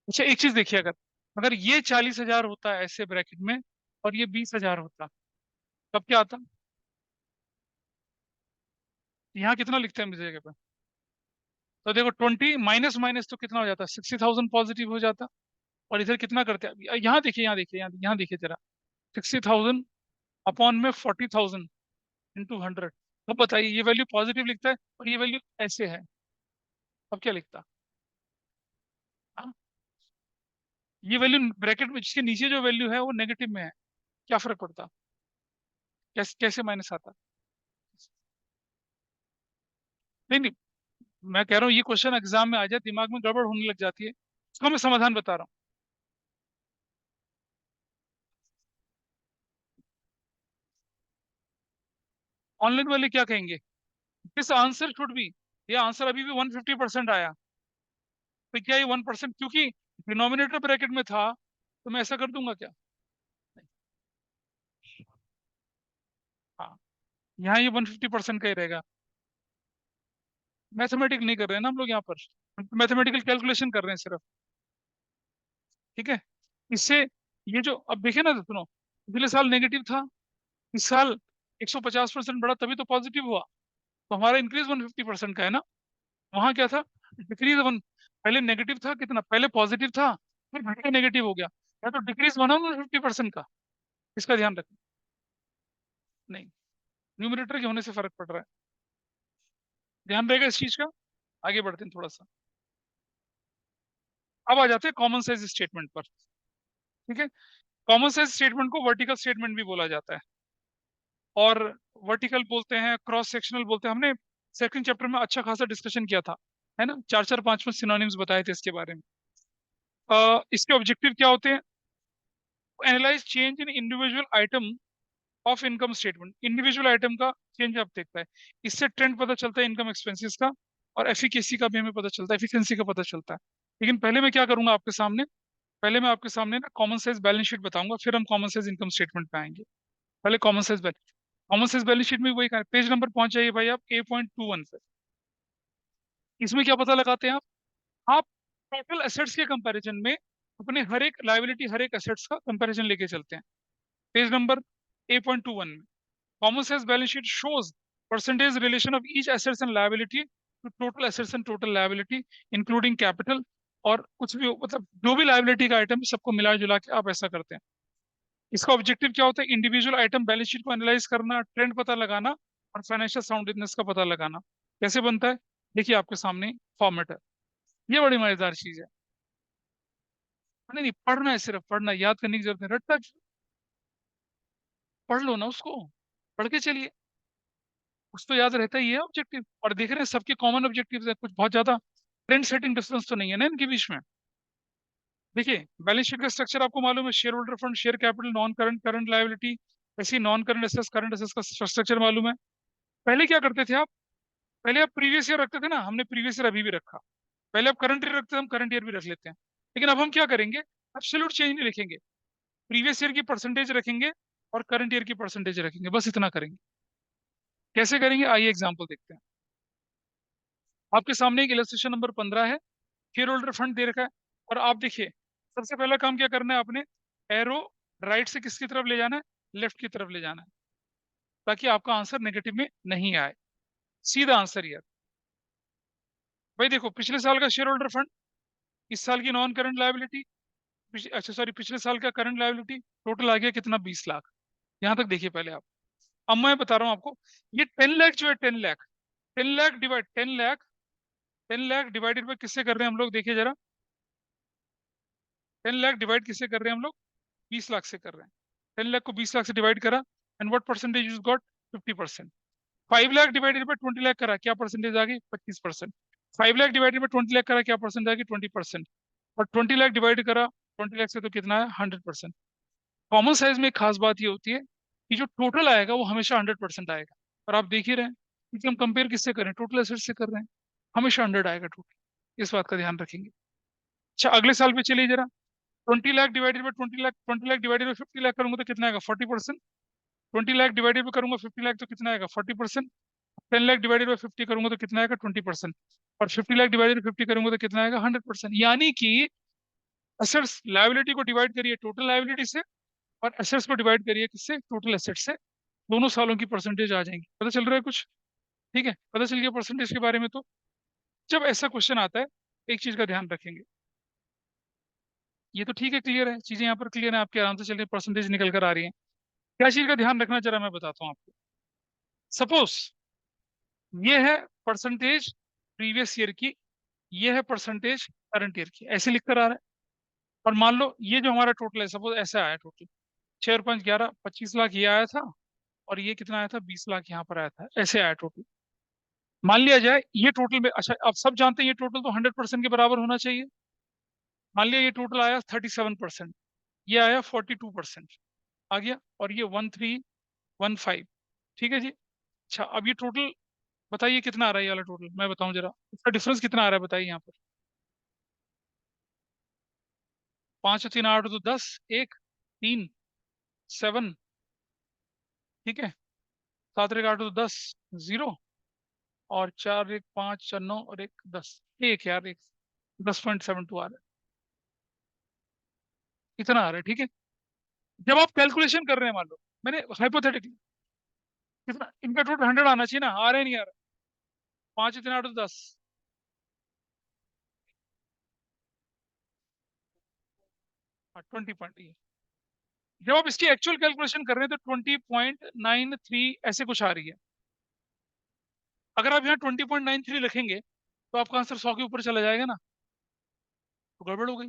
अच्छा एक चीज देखिए, अगर अगर ये 40,000 होता है ऐसे ब्रैकेट में और ये 20,000 होता, तब क्या आता, यहाँ कितना लिखते हैं मुझे जगह पे, तो देखो 20 माइनस माइनस तो कितना हो जाता, 60,000 पॉजिटिव हो जाता। और इधर कितना करते हैं, यहाँ देखिए, यहाँ देखिए, यहाँ देखिए जरा, 60,000 अपॉन में 40,000 इंटू 100। अब बताइए ये वैल्यू पॉजिटिव लिखता है और ये वैल्यू ऐसे है, अब क्या लिखता, हाँ? ये वैल्यू ब्रैकेट में जिसके नीचे जो वैल्यू है वो नेगेटिव में है, क्या फर्क पड़ता, कैसे कैसे माइनस आता। नहीं नहीं, मैं कह रहा हूँ ये क्वेश्चन एग्जाम में आ जाए दिमाग में गड़बड़ होने लग जाती है, इसका मैं समाधान बता रहा हूँ। ऑनलाइन वाले क्या कहेंगे, दिस आंसर शुड बी, ये आंसर अभी भी 150% आया, तो क्या ये 1% क्योंकि डिनोमिनेटर ब्रैकेट में था तो मैं ऐसा कर दूंगा क्या, नहीं। हाँ, यहाँ ये 150% का ही रहेगा। मैथमेटिक नहीं कर रहे हैं ना हम लोग यहाँ पर, मैथमेटिकल कैलकुलेशन कर रहे हैं सिर्फ। ठीक है। इससे ये जो अब देखे ना, सुनो, पिछले साल नेगेटिव था, इस साल 150% बढ़ा तभी तो पॉजिटिव हुआ। तो हमारा इंक्रीज 150% का है ना, वहां क्या था, डिक्रीज वन, पहले नेगेटिव था कितना, पहले पॉजिटिव था फिर घट के नेगेटिव हो गया, या तो डिक्रीज बना 150% का, इसका ध्यान रखना। नहीं, न्यूमरेटर के होने से फर्क पड़ रहा है, ध्यान रहेगा इस चीज का। आगे बढ़ते हैं थोड़ा सा, अब आ जाते हैं कॉमन साइज स्टेटमेंट पर। ठीक है। कॉमन साइज स्टेटमेंट को वर्टिकल स्टेटमेंट भी बोला जाता है, और वर्टिकल बोलते हैं, क्रॉस सेक्शनल बोलते हैं। हमने सेकंड चैप्टर में अच्छा खासा डिस्कशन किया था, है ना, चार चार पांच पांच सिनोनिम्स बताए थे इसके बारे में। इसके ऑब्जेक्टिव क्या होते हैं, analyse change in individual item of income statement, individual item का चेंज आप देखता है, इससे ट्रेंड पता चलता है इनकम एक्सपेंसेस का, और एफिकेसी का भी हमें पता चलता है, एफिशिएंसी का पता चलता है। लेकिन पहले मैं क्या करूंगा आपके सामने, पहले मैं आपके सामने ना कॉमन साइज बैलेंस शीट बताऊंगा, फिर हम कॉमन साइज इनकम स्टेटमेंट पे आएंगे। पहले कॉमन साइज बैलेंस शीट में वही पेज नंबर पहुंच जाइए भाई आप A.21 पे। इसमें क्या पता लगाते हैं आप टोटल एसेट्स के कंपैरिजन में अपने हर एक लायबिलिटी, हर एक एसेट्स का कंपैरिजन लेके चलते हैं। पेज नंबर A.21 में common sense balance sheet shows percentage relation of each assets and liability to total assets and total liability including capital, और कुछ भी मतलब जो भी लायबिलिटी का आइटम सबको मिला जुला के आप ऐसा करते हैं। इसका ऑब्जेक्टिव क्या होता है? इंडिविजुअल आइटम बैलेंस शीट को एनालाइज करना, ट्रेंड पता लगाना और फाइनेंशियल साउंडनेस का पता लगाना। कैसे बनता है? देखिए आपके सामने फॉर्मेट है। ये बड़ी मजेदार चीज है। नहीं नहीं, पढ़ना है, सिर्फ पढ़ना, याद करने की जरूरत नहीं, रट्टा पढ़ लो ना उसको, पढ़ के चलिए, कुछ तो याद रहता ही है ऑब्जेक्टिव। और देख रहे हैं सबके कॉमन ऑब्जेक्टिव है, कुछ बहुत ज्यादा ट्रेंड सेटिंग डिफरेंस तो नहीं है ना इनके बीच में। देखिए बैलेंस शीट का स्ट्रक्चर आपको मालूम है, share holder fund, share capital, non current, current liability, ऐसी non current assets, current assets का स्ट्रक्चर मालूम है। पहले क्या करते थे आप? पहले आप प्रीवियस ईयर रखते थे ना, हमने प्रीवियस ईयर अभी भी रखा। पहले आप करंट ईयर रखते थे, हम करंट ईयर भी रख लेते हैं। लेकिन अब हम क्या करेंगे? एब्सोल्यूट चेंज नहीं लिखेंगे, प्रीवियस ईयर की परसेंटेज रखेंगे और करंट ईयर की परसेंटेज रखेंगे, बस इतना करेंगे। कैसे करेंगे आइए एग्जाम्पल देखते हैं। आपके सामने एक इलस्ट्रेशन नंबर 15 है, शेयर होल्डर फंड दे रखा है। और आप देखिए सबसे पहला काम क्या करना है आपने? एरो राइट से किसकी तरफ ले जाना है? लेफ्ट की तरफ ले जाना है, ताकि आपका आंसर नेगेटिव में नहीं आए। सीधा आंसर यार। भाई देखो पिछले साल का शेयर होल्डर फंड, इस साल की नॉन करंट लायबिलिटी, अच्छा सॉरी पिछले साल का करंट लायबिलिटी, टोटल आ गया कितना? 20 लाख। यहां तक देखिए पहले आप। अब मैं बता रहा हूं आपको, ये 10 लाख जो है, 10 lakh, 10 lakh divide 10 lakh, 10 lakh divided by किससे कर रहे हैं हम लोग? देखिए जरा, 10 लाख डिवाइड किससे कर रहे हैं हम लोग? 20 लाख से कर रहे हैं। 10 लाख को 20 लाख से डिवाइड करा, and what percentage you got? 50%। 5 lakh divided by 20 lakh करा, क्या परसेंटेज आ गई? 25%। 5 लाख डिवाइडेड बाय 20 लाख करा, क्या परसेंटेज आ गई? 20%। और 20 लाख डिवाइड करा 20 लाख से, तो कितना है? 100%। कॉमन साइज में एक खास बात ये होती है कि जो टोटल आएगा वो हमेशा 100% आएगा। और आप देख ही रहे हैं, क्योंकि हम कंपेयर किससे कर रहे हैं? टोटल एसेट से कर रहे हैं, हमेशा 100 आएगा टोटल। इस बात का ध्यान रखेंगे। अच्छा अगले साल पे चलिए जरा। 20 lakh divided by 20 lakh, 20 lakh divided by 50 lakh करूंगा तो कितना आएगा? 40%। 20 लाख डिवाइडेड बाई करूंगा 50 लाख तो कितना आएगा? 40%। 10 लाख डिवाइडेड बाई 50 करूंगा तो कितना आएगा? 20%। और 50 लाख डिवाइडेड बाई 50 करूंगा तो कितना आएगा? 100%। यानी कि एसेट्स लायबिलिटी को डिवाइड करिए टोटल लायबिलिटी से, और एसेट्स को डिवाइड करिए किससे? टोटल एसेट से। दोनों सालों की परसेंटेज आ जाएंगी। पता चल रहा है कुछ? ठीक है, पता चल गया परसेंटेज के बारे में। तो जब ऐसा क्वेश्चन आता है, एक चीज का ध्यान रखेंगे। ये तो ठीक है, क्लियर है, चीजें यहाँ पर क्लियर है आपके, आराम से चलिए, परसेंटेज निकल कर आ रही है। क्या चीज का ध्यान रखना जरा मैं बताता हूँ आपको। सपोज ये है परसेंटेज प्रीवियस ईयर की, ये है परसेंटेज करंट ईयर की, ऐसे लिख कर आ रहा है। और मान लो ये जो हमारा टोटल है, सपोज ऐसा आया टोटल, 6 और 5 11, 25 लाख ये आया था, और ये कितना आया था? 20 लाख यहाँ पर आया था, ऐसे आया टोटल। मान लिया जाए ये टोटल में, अच्छा अब सब जानते हैं ये टोटल तो 100% के बराबर होना चाहिए। मान लिया ये टोटल आया 37%, ये आया 42% आ गया, और ये 1315। ठीक है जी। अच्छा अब ये टोटल बताइए कितना आ रहा है? ये वाला टोटल मैं बताऊं जरा, इसका डिफरेंस कितना आ रहा है बताइए यहाँ पर। 5 और 3 8 तो 10, एक 3 7, ठीक है, 7 और 1 8 तो 10, 0, और 4 1 5 4 9 और 1 10, एक यार, एक 10.72 आ रहा है, इतना आ रहा है। ठीक है, जब आप कैलकुलेशन कर रहे हैं, मान लो मैंने हाइपोथेटिकली, कितना इनका टोटल 100 आना चाहिए ना, आ रहा है नहीं आ रहा? 5 3 8 तो 10, हाँ 20 पॉइंट। जब आप इसकी एक्चुअल कैलकुलेशन कर रहे हैं तो 20.93 ऐसे कुछ आ रही है। अगर आप यहाँ 20.93 लिखेंगे तो आपका आंसर 100 के ऊपर चला जाएगा ना, तो गड़बड़ हो गई।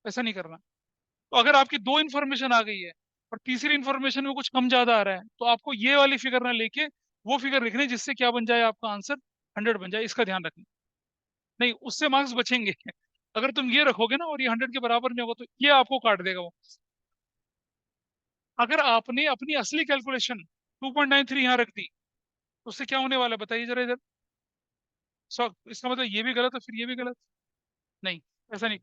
ऐसा नहीं करना। तो अगर आपकी दो इन्फॉर्मेशन आ गई है और तीसरी इन्फॉर्मेशन में कुछ कम ज्यादा आ रहा है, तो आपको ये वाली फिगर ना लेके वो फिगर लिखनी है जिससे क्या बन जाए? आपका आंसर 100 बन जाए, इसका ध्यान रखना। नहीं, उससे मार्क्स बचेंगे। अगर तुम ये रखोगे ना और ये 100 के बराबर नहीं होगा, तो ये आपको काट देगा वो। अगर आपने अपनी असली कैलकुलेशन 2.93 यहाँ रख दी, तो उससे क्या होने वाला है बताइए जरा इधर। सो इसका मतलब ये भी गलत है, फिर ये भी गलत। नहीं, ऐसा नहीं।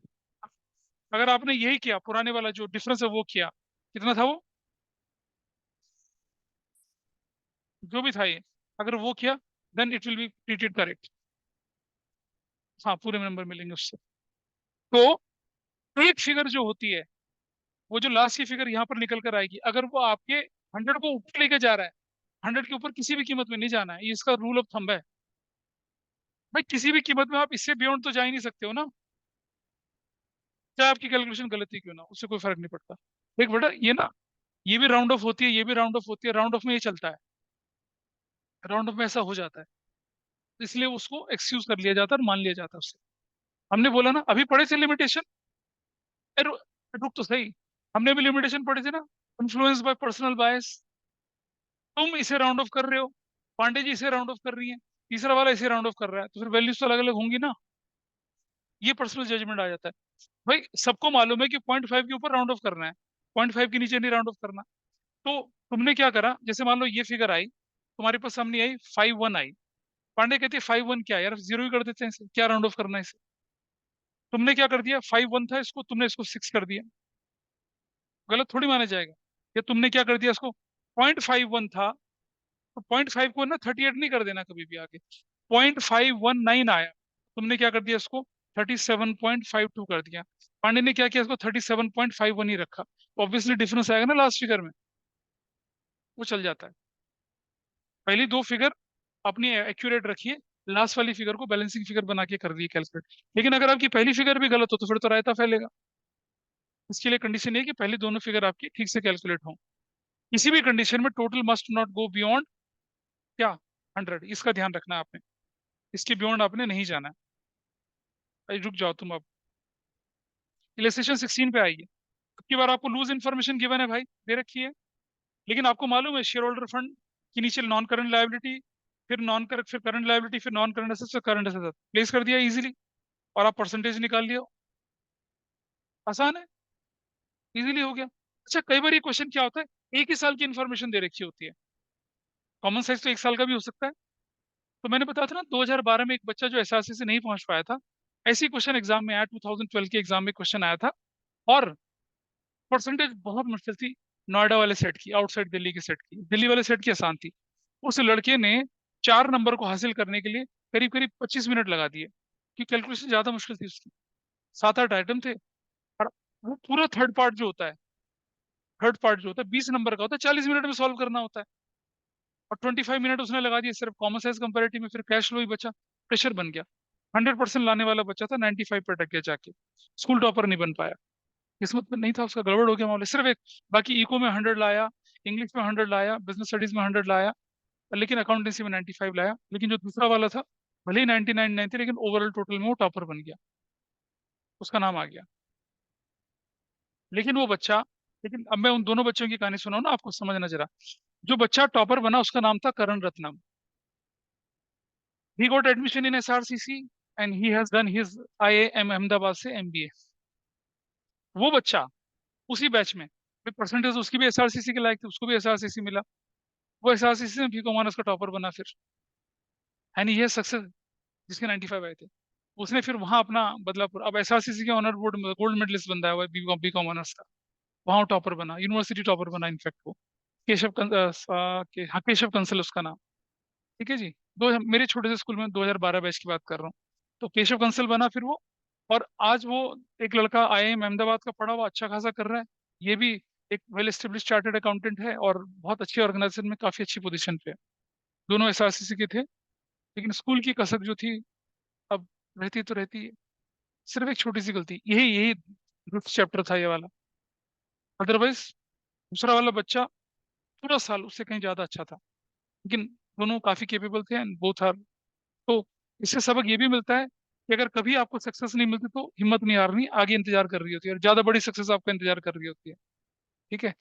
अगर आपने यही किया, पुराने वाला जो डिफरेंस है वो किया, कितना था वो, जो भी था ये, अगर वो किया, then it will be treated correct. हाँ, पूरे नंबर मिलेंगे उससे। तो एक फिगर जो होती है, वो जो लास्ट की फिगर यहाँ पर निकल कर आएगी, अगर वो आपके 100 को ऊपर लेके जा रहा है, 100 के ऊपर किसी भी कीमत में नहीं जाना है, ये इसका रूल ऑफ थंब है। भाई किसी भी कीमत में आप इससे बियॉन्ड तो जा ही नहीं सकते हो ना, चाहे आपकी कैलकुलेशन गलत ही क्यों ना, उससे कोई फर्क नहीं पड़ता। देख बेटा, ये ना, ये भी राउंड ऑफ होती है, ये भी राउंड ऑफ होती है, राउंड ऑफ में ये चलता है, राउंड ऑफ में ऐसा हो जाता है, तो इसलिए उसको एक्सक्यूज कर लिया जाता है और मान लिया जाता है उससे। हमने बोला ना, अभी पढ़े थे लिमिटेशन। रुक तो सही, हमने भी लिमिटेशन पढ़े थे ना, इन्फ्लुएंस बाय पर्सनल बायस। तुम इसे राउंड ऑफ कर रहे हो, पांडे जी इसे राउंड ऑफ कर रही हैं, तीसरा वाला इसे राउंड ऑफ कर रहा है, तो फिर वैल्यूज तो अलग अलग होंगी ना, ये पर्सनल जजमेंट आ जाता है। भाई सबको मालूम है कि 0.5 के ऊपर राउंड ऑफ करना है, 0.5 के नीचे नहीं राउंड ऑफ करना। तो तुमने क्या करा, जैसे मान लो ये फिगर आई तुम्हारे पास सामने आई, 5-1 आई, पांडे कहती है 5-1 क्या है यार, जीरो ही कर देते हैं इसे, क्या राउंड ऑफ करना है इसे। तुमने क्या कर दिया, 5-1 था इसको, तुमने इसको 6 कर दिया, गलत थोड़ी माना जाएगा। या तुमने क्या कर दिया, इसको 0.51 था, तो 0.5 को ना 38 नहीं कर देना कभी भी आगे, 0.519 आया, तुमने क्या कर दिया इसको 37.52 कर दिया। पांडे ने क्या किया, इसको 37.51 ही रखा, ऑब्वियसली डिफरेंस आएगा ना लास्ट फिगर में, वो चल जाता है। पहली दो फिगर अपनी एक्यूरेट रखिए, लास्ट वाली फिगर को बैलेंसिंग फिगर बना के कर दिए कैलकुलेट। लेकिन अगर आपकी पहली फिगर भी गलत हो तो फिर तो रायता फैलेगा। इसके लिए कंडीशन ये है कि पहली दोनों फिगर आपकी ठीक से कैलकुलेट हो। किसी भी कंडीशन में total must not go beyond क्या, 100, इसका ध्यान रखना है आपने, इसके बियॉन्ड आपने नहीं जाना है। भाई रुक जाओ तुम अब, इलेस्ट्रेशन 16 पे आइए। अब की बार आपको लूज इन्फॉर्मेशन गिवन है भाई, दे रखी है, लेकिन आपको मालूम है शेयर होल्डर फंड के नीचे नॉन करंट लायबिलिटी, फिर नॉन करंट, फिर करंट लायबिलिटी, फिर नॉन करंट एसेट्स, फिर करंट एसेट्स प्लेस कर दिया इजीली, और आप परसेंटेज निकाल लिया। आसान है, इजीली हो गया। अच्छा, कई बार ये क्वेश्चन क्या होता है, एक ही साल की इन्फॉर्मेशन दे रखी होती है, कॉमन साइज तो एक साल का भी हो सकता है। तो मैंने बताया था ना, 2012 में एक बच्चा जो एसआरसी से नहीं पहुंच पाया था, ऐसी क्वेश्चन एग्जाम में आया, 2012 के एग्जाम में क्वेश्चन आया था, और परसेंटेज बहुत मुश्किल थी, नोएडा वाले सेट की, आउटसाइड दिल्ली की सेट की, दिल्ली वाले सेट की आसान थी। उस लड़के ने 4 नंबर को हासिल करने के लिए करीब करीब 25 मिनट लगा दिए, कि कैलकुलेशन ज्यादा मुश्किल थी उसकी, 7-8 आइटम थे, और वो पूरा थर्ड पार्ट जो होता है 20 नंबर का होता है, 40 मिनट में सॉल्व करना होता है, और 25 मिनट उसने लगा दिए सिर्फ कॉमन साइज कंपेरेटिव में, फिर कैश फ्लो ही बचा, प्रेशर बन गया। 100% लाने वाला बच्चा था, 95 पे अटक गया जाके, स्कूल टॉपर नहीं बन पाया, किस्मत में नहीं था उसका, गड़बड़ हो गया मामले, सिर्फ एक। बाकी इको में 100 लाया, इंग्लिश में 100 लाया, बिजनेस स्टडीज में 100 लाया, लेकिन अकाउंटेंसी में 95 लाया, लेकिन जो दूसरा वाला था, भले ही 99 नहीं थे, लेकिन ओवरऑल टोटल में वो टॉपर बन गया, उसका नाम आ गया। लेकिन वो बच्चा, लेकिन अब मैं उन दोनों बच्चों की कहानी सुनाऊं ना, आपको समझना जरा। जो बच्चा टॉपर बना उसका नाम था Karan Ratnam. He got admission in SRCC and he has done his IIM Ahmedabad से एमबीए। वो बच्चा उसी बैच में, परसेंटेज उसकी भी एसआरसीसी के लायक थी, उसको भी एसआरसीसी मिला, वो एसआरसीसी में भी कॉमन का टॉपर बना फिर, एंड ये सक्सेस, जिसके 95 आए थे। उसने फिर वहां अपना बदलापुर, अब एसआरसीसी के ऑनर बोर्ड में गोल्ड मेडलिस्ट बंदा हुआ है, बी कॉम ऑनर्स का, वहां टॉपर बना, यूनिवर्सिटी टॉपर बना इनफैक्ट वो, हाँ केशव कंसल उसका नाम। ठीक है जी, दो मेरे छोटे से स्कूल में 2012 बैच की बात कर रहा हूँ। तो केशव कंसल बना फिर वो, और आज वो एक लड़का आईआईएम अहमदाबाद का पढ़ा हुआ अच्छा खासा कर रहा है, ये भी एक वेल एस्टेब्लिश चार्टर्ड अकाउंटेंट है, और बहुत अच्छी ऑर्गेनाइजेशन में काफी अच्छी पोजीशन पे है। दोनों एसआरसीसी के थे, लेकिन स्कूल की कसक जो थी, अब रहती तो रहती है, सिर्फ एक छोटी सी गलती, यही यही चैप्टर था ये वाला, अदरवाइज दूसरा वाला बच्चा पूरा साल उससे कहीं ज्यादा अच्छा था। लेकिन दोनों काफी केपेबल थे एंड बोथ आर। तो इससे सबक ये भी मिलता है कि अगर कभी आपको सक्सेस नहीं मिलती तो हिम्मत नहीं हारनी, आगे इंतजार कर रही होती है, और ज्यादा बड़ी सक्सेस आपका इंतजार कर रही होती है। ठीक है,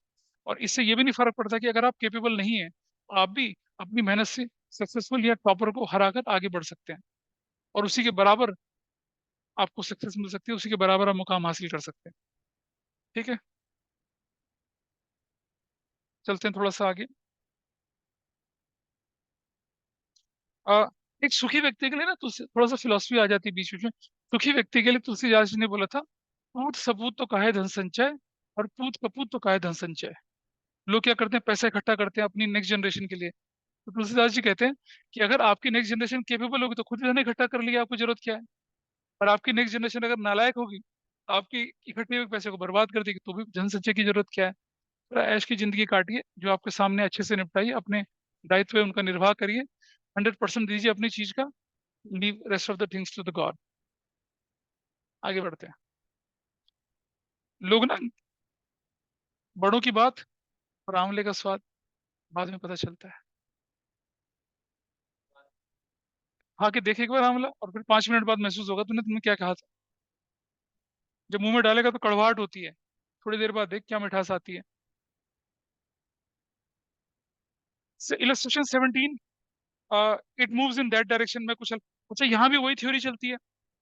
और इससे ये भी नहीं फर्क पड़ता कि अगर आप केपेबल नहीं है, तो आप भी अपनी मेहनत से सक्सेसफुल या टॉपर को हराकर आगे बढ़ सकते हैं, और उसी के बराबर आपको सक्सेस मिल सकती है, उसी के बराबर आप मुकाम हासिल कर सकते हैं। ठीक है, चलते हैं थोड़ा सा आगे। आ, एक सुखी व्यक्ति के लिए ना, थोड़ा सा फिलोसफी आ जाती है बीच बीच में। सुखी व्यक्ति के लिए तुलसीदास जी ने बोला था पूत सपूत तो काहे धन संचय, और पूत कपूत तो काहे धन संचय। लोग क्या करते हैं, पैसा इकट्ठा करते हैं अपनी नेक्स्ट जनरेशन के लिए। तो तुलसीदास जी कहते हैं कि अगर आपकी नेक्स्ट जनरेशन केपेबल होगी तो खुद ही धन इकट्ठा कर लिया, आपको जरूरत क्या है। और आपकी नेक्स्ट जनरेशन अगर नालायक होगी तो आपकी इकट्ठे हुए पैसे को बर्बाद कर देगी, तो भी धन संचय की जरूरत क्या है। थोड़ा ऐश की जिंदगी काटिए, जो आपके सामने अच्छे से निपटाइए, अपने दायित्व है उनका निर्वाह करिए, 100% दीजिए अपनी चीज का, leave rest of the things to the god. आगे बढ़ते हैं। लोग ना बड़ों की बात और आंवले का स्वाद बाद में पता चलता है। खा के देखे एक बार आंवला, और फिर 5 मिनट बाद महसूस होगा तूने तुमने क्या कहा था। जब मुंह में डालेगा तो कड़वाहट होती है, थोड़ी देर बाद देख क्या मिठास आती है। Illustration 17, it moves in that direction में कुछ अच्छा, यहाँ भी वही थ्योरी चलती है।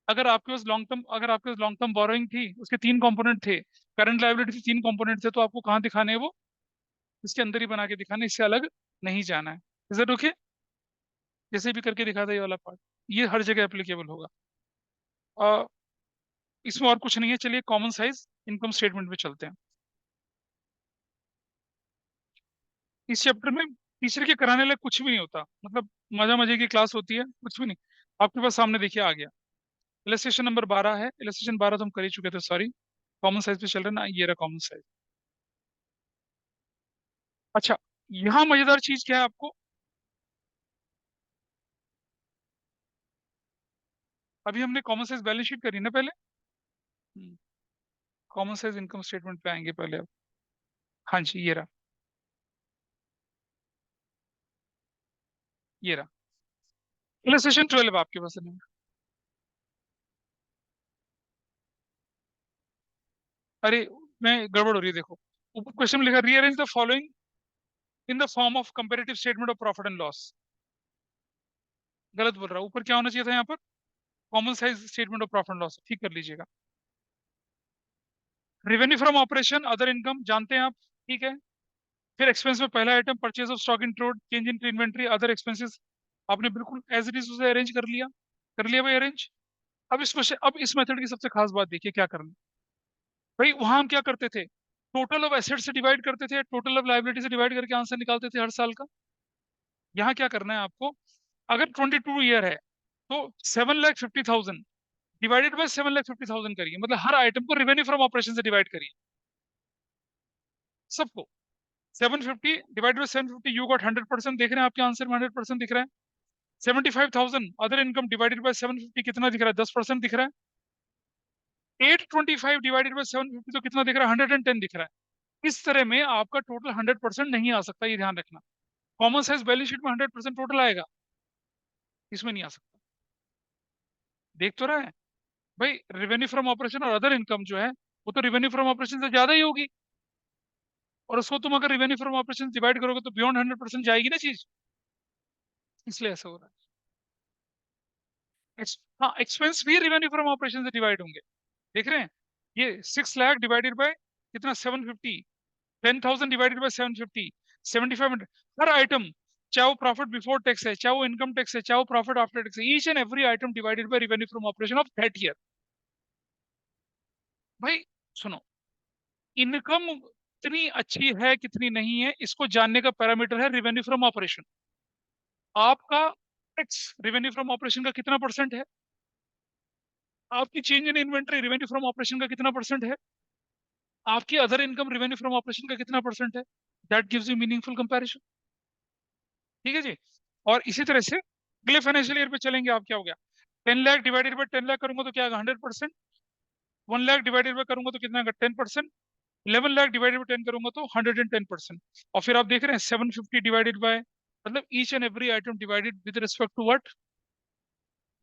अगर आपके पास लॉन्ग टर्म बोरोइंग थी, उसके 3 कंपोनेंट थे, करंट लायबिलिटी 3 कंपोनेंट थे, तो आपको कहाँ दिखाने हैं वो, इसके अंदर ही बना के दिखाना है, इससे अलग नहीं जाना है। Is that okay? जैसे भी करके दिखा था ये वाला पार्ट, ये हर जगह एप्लीकेबल होगा। अ, इसमें और कुछ नहीं है। चलिए कॉमन साइज इनकम स्टेटमेंट में चलते हैं। इस चैप्टर में टीचर के कराने लायक कुछ भी नहीं होता, मतलब मजा मजे की क्लास होती है, कुछ भी नहीं। आपके पास सामने देखिए आ गया, इलस्ट्रेशन नंबर 12 है। इलस्ट्रेशन 12 तो हम कर ही चुके थे, सॉरी। कॉमन साइज पे चल रहे हैं ना, ये रहा कॉमन साइज। अच्छा, यहाँ मजेदार चीज क्या है आपको, अभी हमने कॉमन साइज बैलेंस शीट करी ना पहले। कॉमन साइज इनकम स्टेटमेंट पे आएंगे पहले अब। हाँ जी, ये रहा, ये रहा इलस्ट्रेशन 12 आपके पास है। अरे, मैं गड़बड़ हो रही है, देखो ऊपर क्वेश्चन में लिखा, rearrange the following in the form of comparative statement of profit and loss. गलत बोल रहा हूँ, ऊपर क्या होना चाहिए था यहाँ पर, common size statement of profit and loss, ठीक कर लीजिएगा। Revenue from operation other income जानते हैं आप, ठीक है। फिर एक्सपेंस में पहला item purchase of stock in trade, change in inventory, other expenses, आपने बिल्कुल एज इट इज उसे अरेंज कर लिया भाई अरेंज। अब इस मेथड की सबसे खास बात देखिए क्या करना। भाई वहां हम क्या करते थे, टोटल ऑफ एसेट से डिवाइड करते थे, टोटल ऑफ लाइबिलिटी से डिवाइड करके आंसर निकालते थे हर साल का। यहाँ क्या करना है आपको, अगर 22 ईयर है तो 7,50,000 डिवाइडेड बाय 7,50,000 करिए, मतलब हर आइटम को रेवेन्यू फ्रॉम ऑपरेशन से डिवाइड करिए, सबको। 750 डिवाइडेड बाय 750, यू गॉट 100%, देख रहे हैं आपके आंसर में 100% दिख रहा है। 75,000 अदर इनकम डिवाइडेड बाय 750 कितना दिख रहा है, 10% दिख रहा है। 825 डिवाइडेड बाय 750 तो कितना दिख रहा है, 110 दिख रहा है। इस तरह में आपका टोटल 100% नहीं आ सकता, ये ध्यान रखना। कॉमन साइज बैलेंस शीट में 100% टोटल आएगा, इसमें नहीं आ सकता। देख तो रहा है भाई, रेवेन्यू फ्रॉम ऑपरेशन और अदर इनकम जो है, वो तो रेवेन्यू फ्रॉम ऑपरेशन से ज्यादा ही होगी, और उसको तुम अगर रेवेन्यू फ्रॉम ऑपरेशन डिवाइड करोगे तो बियॉन्ड 100% जाएगी ना चीज, इसलिए ऐसा हो रहा है। हाँ, एक्सपेंस भी रेवेन्यू फ्रॉम ऑपरेशन से डिवाइड होंगे, देख रहे हैं। ये 6 लाख डिवाइडेड बाय कितना, 750, 10,000 डिवाइडेड बाय 750, 7500, हर आइटम, चाहे वो प्रॉफिट बिफोर टैक्स है, चाहे वो इनकम टैक्स है, चाहे वो प्रॉफिट आफ्टर टैक्स है, each and every item divided by revenue from operation of that year. भाई सुनो, इनकम कितनी अच्छी है कितनी नहीं है, इसको जानने का पैरामीटर है रेवेन्यू फ्रॉम ऑपरेशन। आपका टैक्स रेवेन्यू फ्रॉम ऑपरेशन का कितना परसेंट है, आपकी change in inventory revenue from operation का कितना परसेंट है, आपकी other income revenue from operation का कितना परसेंट है। That gives you meaningful comparison, ठीक है जी। और इसी तरह से अगले फाइनेंशियल ईयर पे चलेंगे, आप क्या हो गया, 10 लाख डिवाइडेड बाय 10 लाख करूंगा तो क्या आएगा, 100%। 1 लाख डिवाइडेड बाय करूंगा तो कितना आएगा, 10%। 11 लाख डिवाइडेड बाय 10 करूंगा तो 110%। और फिर आप देख रहे हैं 750 डिवाइडेड बाय, मतलब each and every item divided with respect to what,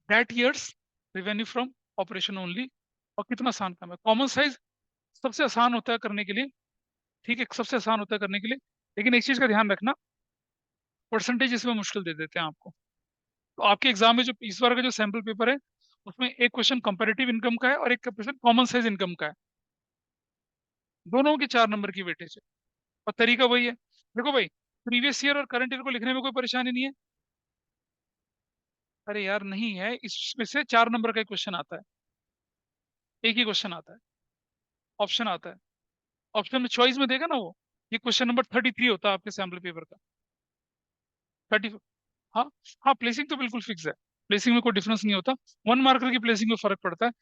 that year's revenue from operation only. और कितना आसान काम है, कॉमन साइज सबसे आसान होता है करने के लिए, ठीक है, सबसे आसान होता है करने के लिए। लेकिन एक चीज का ध्यान रखना, परसेंटेज इसमें मुश्किल दे देते हैं आपको। तो आपके एग्जाम में जो इस बार का जो सैंपल पेपर है, उसमें एक क्वेश्चन कंपैरेटिव इनकम का है और एक क्वेश्चन कॉमन साइज इनकम का है, दोनों के 4 नंबर की वेटेज है। और तरीका वही है, देखो भाई, प्रीवियस ईयर और करंट ईयर को लिखने में कोई परेशानी नहीं है। अरे यार नहीं है, इसमें से 4 नंबर का क्वेश्चन आता है, एक ही क्वेश्चन आता है। ऑप्शन आता है, ऑप्शन में चॉइस में देगा ना वो। ये क्वेश्चन नंबर 33 होता है आपके सैम्पल पेपर का। 30। हाँ। हाँ, प्लेसिंग तो बिल्कुल फिक्स है, प्लेसिंग में कोई डिफरेंस नहीं होता। 1 मार्कर की प्लेसिंग में फर्क पड़ता है।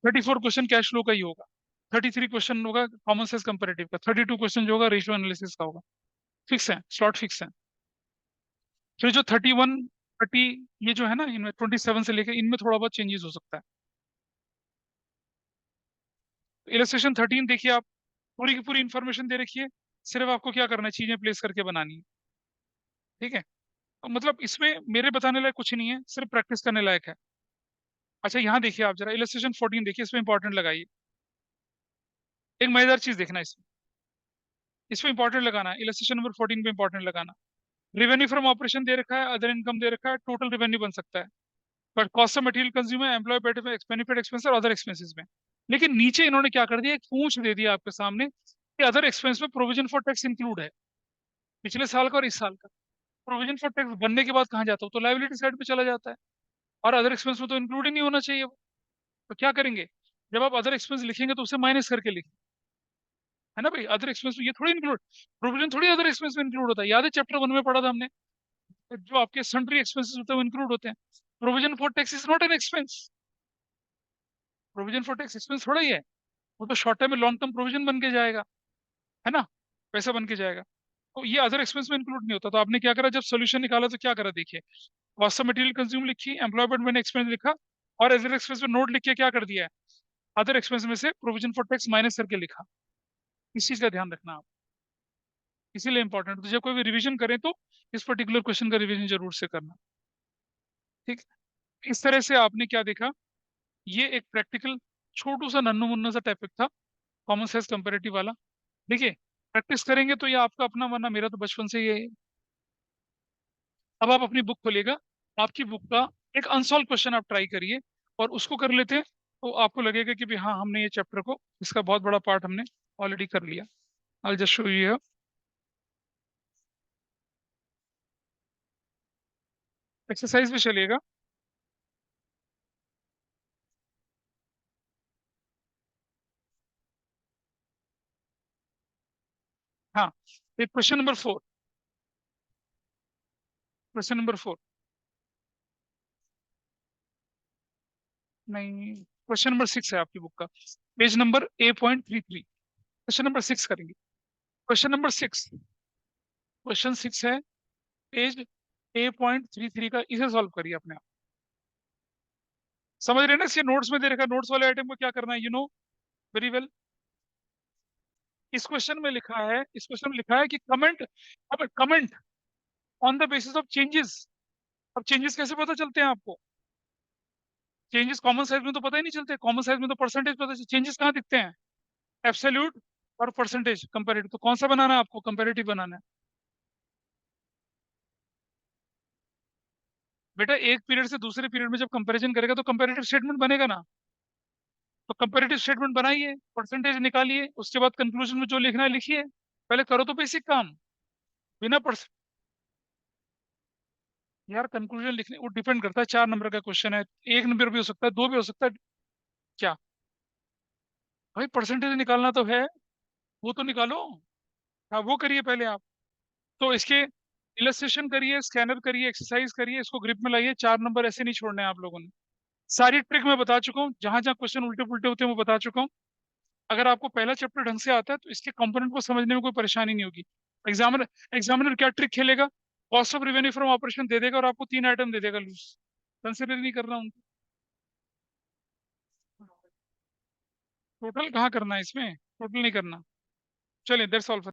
34 क्वेश्चन कैश फ्लो का ही होगा। 33 क्वेश्चन होगा कॉमन सेंस कंपेरेटिव का। 32 क्वेश्चन जो होगा रेशियो एनालिसिस का होगा। फिक्स है, स्लॉट फिक्स है। फिर जो 31, 30, ये जो है ना, इनमें 27 से लेकर इनमें थोड़ा बहुत चेंजेस हो सकता है। इलस्ट्रेशन 13 देखिए आप, पूरी की पूरी इंफॉर्मेशन दे रखी है, सिर्फ आपको क्या करना है, चीजें प्लेस करके बनानी है। ठीक है, तो मतलब इसमें मेरे बताने लायक कुछ नहीं है, सिर्फ प्रैक्टिस करने लायक है। अच्छा यहाँ देखिए आप जरा इलस्ट्रेशन 14 देखिए, इसमें इंपॉर्टेंट लगाइए। एक मजेदार चीज देखना इसमें, इसमें इंपॉर्टेंट लगाना है, इलस्ट्रेशन नंबर 14 पे इंपॉर्टेंट लगाना। रेवेन्यू फ्रॉम ऑपरेशन दे रखा है, अदर इनकम दे रखा है, टोटल रेवेन्यू बन सकता है, but cost of material consumer, employ benefit expense और अदर एक्सपेंसेस में। लेकिन नीचे इन्होंने क्या कर दिया, एक पूंछ दे दिया आपके सामने कि अदर एक्सपेंस में प्रोविजन फॉर टैक्स इंक्लूड है, पिछले साल का और इस साल का। प्रोविजन फॉर टैक्स बनने के बाद कहाँ जाता हो, तो लाइबिलिटी साइड पे चला जाता है, और अदर एक्सपेंस में तो इंक्लूड ही नहीं होना चाहिए वो। तो क्या करेंगे, जब आप अदर एक्सपेंस लिखेंगे तो उसे माइनस करके लिखें, है ना भाई। अदर एक्सपेंस में ये थोड़ी इंक्लूड, प्रोविजन थोड़ी अदर एक्सपेंस में इंक्लूड होता है, याद है चैप्टर 1 में पढ़ा था हमने, जो आपके सन्ड्री एक्सपेंसेस होते हैं वो इंक्लूड होते हैं। Provision for tax is not an expense, provision for tax expense थोड़ा ही है, वो तो शॉर्ट टर्म में लॉन्ग टर्म प्रोविजन बन के जाएगा, है ना, पैसा बन के जाएगा। तो ये अदर एक्सपेंस में इंक्लूड नहीं होता। तो आपने क्या करा, जब सोल्यूशन निकाला तो क्या करा देखिए, कॉस्ट ऑफ मटेरियल कंज्यूम लिखी, एम्प्लॉयमेंट मैंने एक्सपेंस लिखा, और अदर एक्सपेंस में नोट लिख के क्या कर दिया है, अदर एक्सपेंस में से प्रोविजन फॉर टैक्स माइनस करके लिखा। इस चीज का ध्यान रखना आप, इसीलिए इंपॉर्टेंट, तो जब कोई भी रिवीजन करें तो इस पर्टिकुलर क्वेश्चन का रिवीजन जरूर से करना। ठीक है? इस तरह से आपने क्या देखा, ये एक प्रैक्टिकल छोटू सा नन्नू मुन्ना सा टॉपिक था, कॉमन सेंस कंपेरेटिव वाला। देखिए, प्रैक्टिस करेंगे तो ये आपका अपना, वरना मेरा तो बचपन से ये। अब आप अपनी बुक खोलिएगा, आपकी बुक का एक अनसॉल्व क्वेश्चन आप ट्राई करिए, और उसको कर लेते हैं, तो आपको लगेगा कि भी हाँ, हमने ये चैप्टर को, इसका बहुत बड़ा पार्ट हमने ऑलरेडी कर लिया। I just show you, exercise भी चलिएगा। हाँ, एक क्वेश्चन नंबर 4, क्वेश्चन नंबर 4, नहीं, क्वेश्चन नंबर 6 है आपकी बुक का, page number A.33, question number 6 करेंगे। क्वेश्चन नंबर 6, क्वेश्चन 6 है, पेज A.33 का, इसे सॉल्व करिए अपने आप। समझ रहे हैं ना, इसके नोट्स में दे रखा है, नोट्स वाले आइटम को क्या करना है, यू नो वेरी वेल। इस क्वेश्चन में लिखा है, इस क्वेश्चन में लिखा है कि कमेंट, अब comment on the basis of changes. अब चेंजेस कैसे पता चलते हैं आपको, चेंजेस कॉमन साइज में तो पता ही नहीं चलते, कॉमन साइज में तो परसेंटेज पता चलते, चेंजेस कहाँ दिखते हैं, एब्सोल्यूट और परसेंटेज कंपैरेटिव। तो कौन सा बनाना है आपको, कंपैरेटिव बनाना है। बेटा एक पीरियड से दूसरे पीरियड में जब कंपैरिजन करेगा तो कंपैरेटिव स्टेटमेंट बनेगा ना, तो कंपैरेटिव स्टेटमेंट बनाइए, परसेंटेज निकालिए, उसके बाद कंक्लूजन में जो लिखना है लिखिए। पहले करो तो बेसिक काम, बिना परस यार कंक्लूजन लिखने, वो डिपेंड करता है, 4 नंबर का क्वेश्चन है, 1 नंबर भी हो सकता है, 2 भी हो सकता है। क्या भाई, परसेंटेज निकालना तो है, वो तो निकालो। हाँ, वो करिए पहले आप। तो इसके इलस्ट्रेशन करिए, स्कैनर करिए, एक्सरसाइज करिए, इसको ग्रिप में लाइए। 4 नंबर ऐसे नहीं छोड़ने हैं आप लोगों ने। सारी ट्रिक मैं बता चुका हूँ, जहां जहां क्वेश्चन उल्टे पुल्टे होते हैं वो बता चुका हूँ। अगर आपको पहला चैप्टर ढंग से आता है तो इसके कंपोनेंट को समझने में कोई परेशानी नहीं होगी। एग्जामिनर एग्जामिनर क्या ट्रिक खेलेगा, cost of revenue from operation दे देगा और आपको 3 आइटम दे देगा लूज, कंसिडर नहीं करना उनको। टोटल कहाँ करना है इसमें, टोटल नहीं करना। चलिए दैट्स ऑल।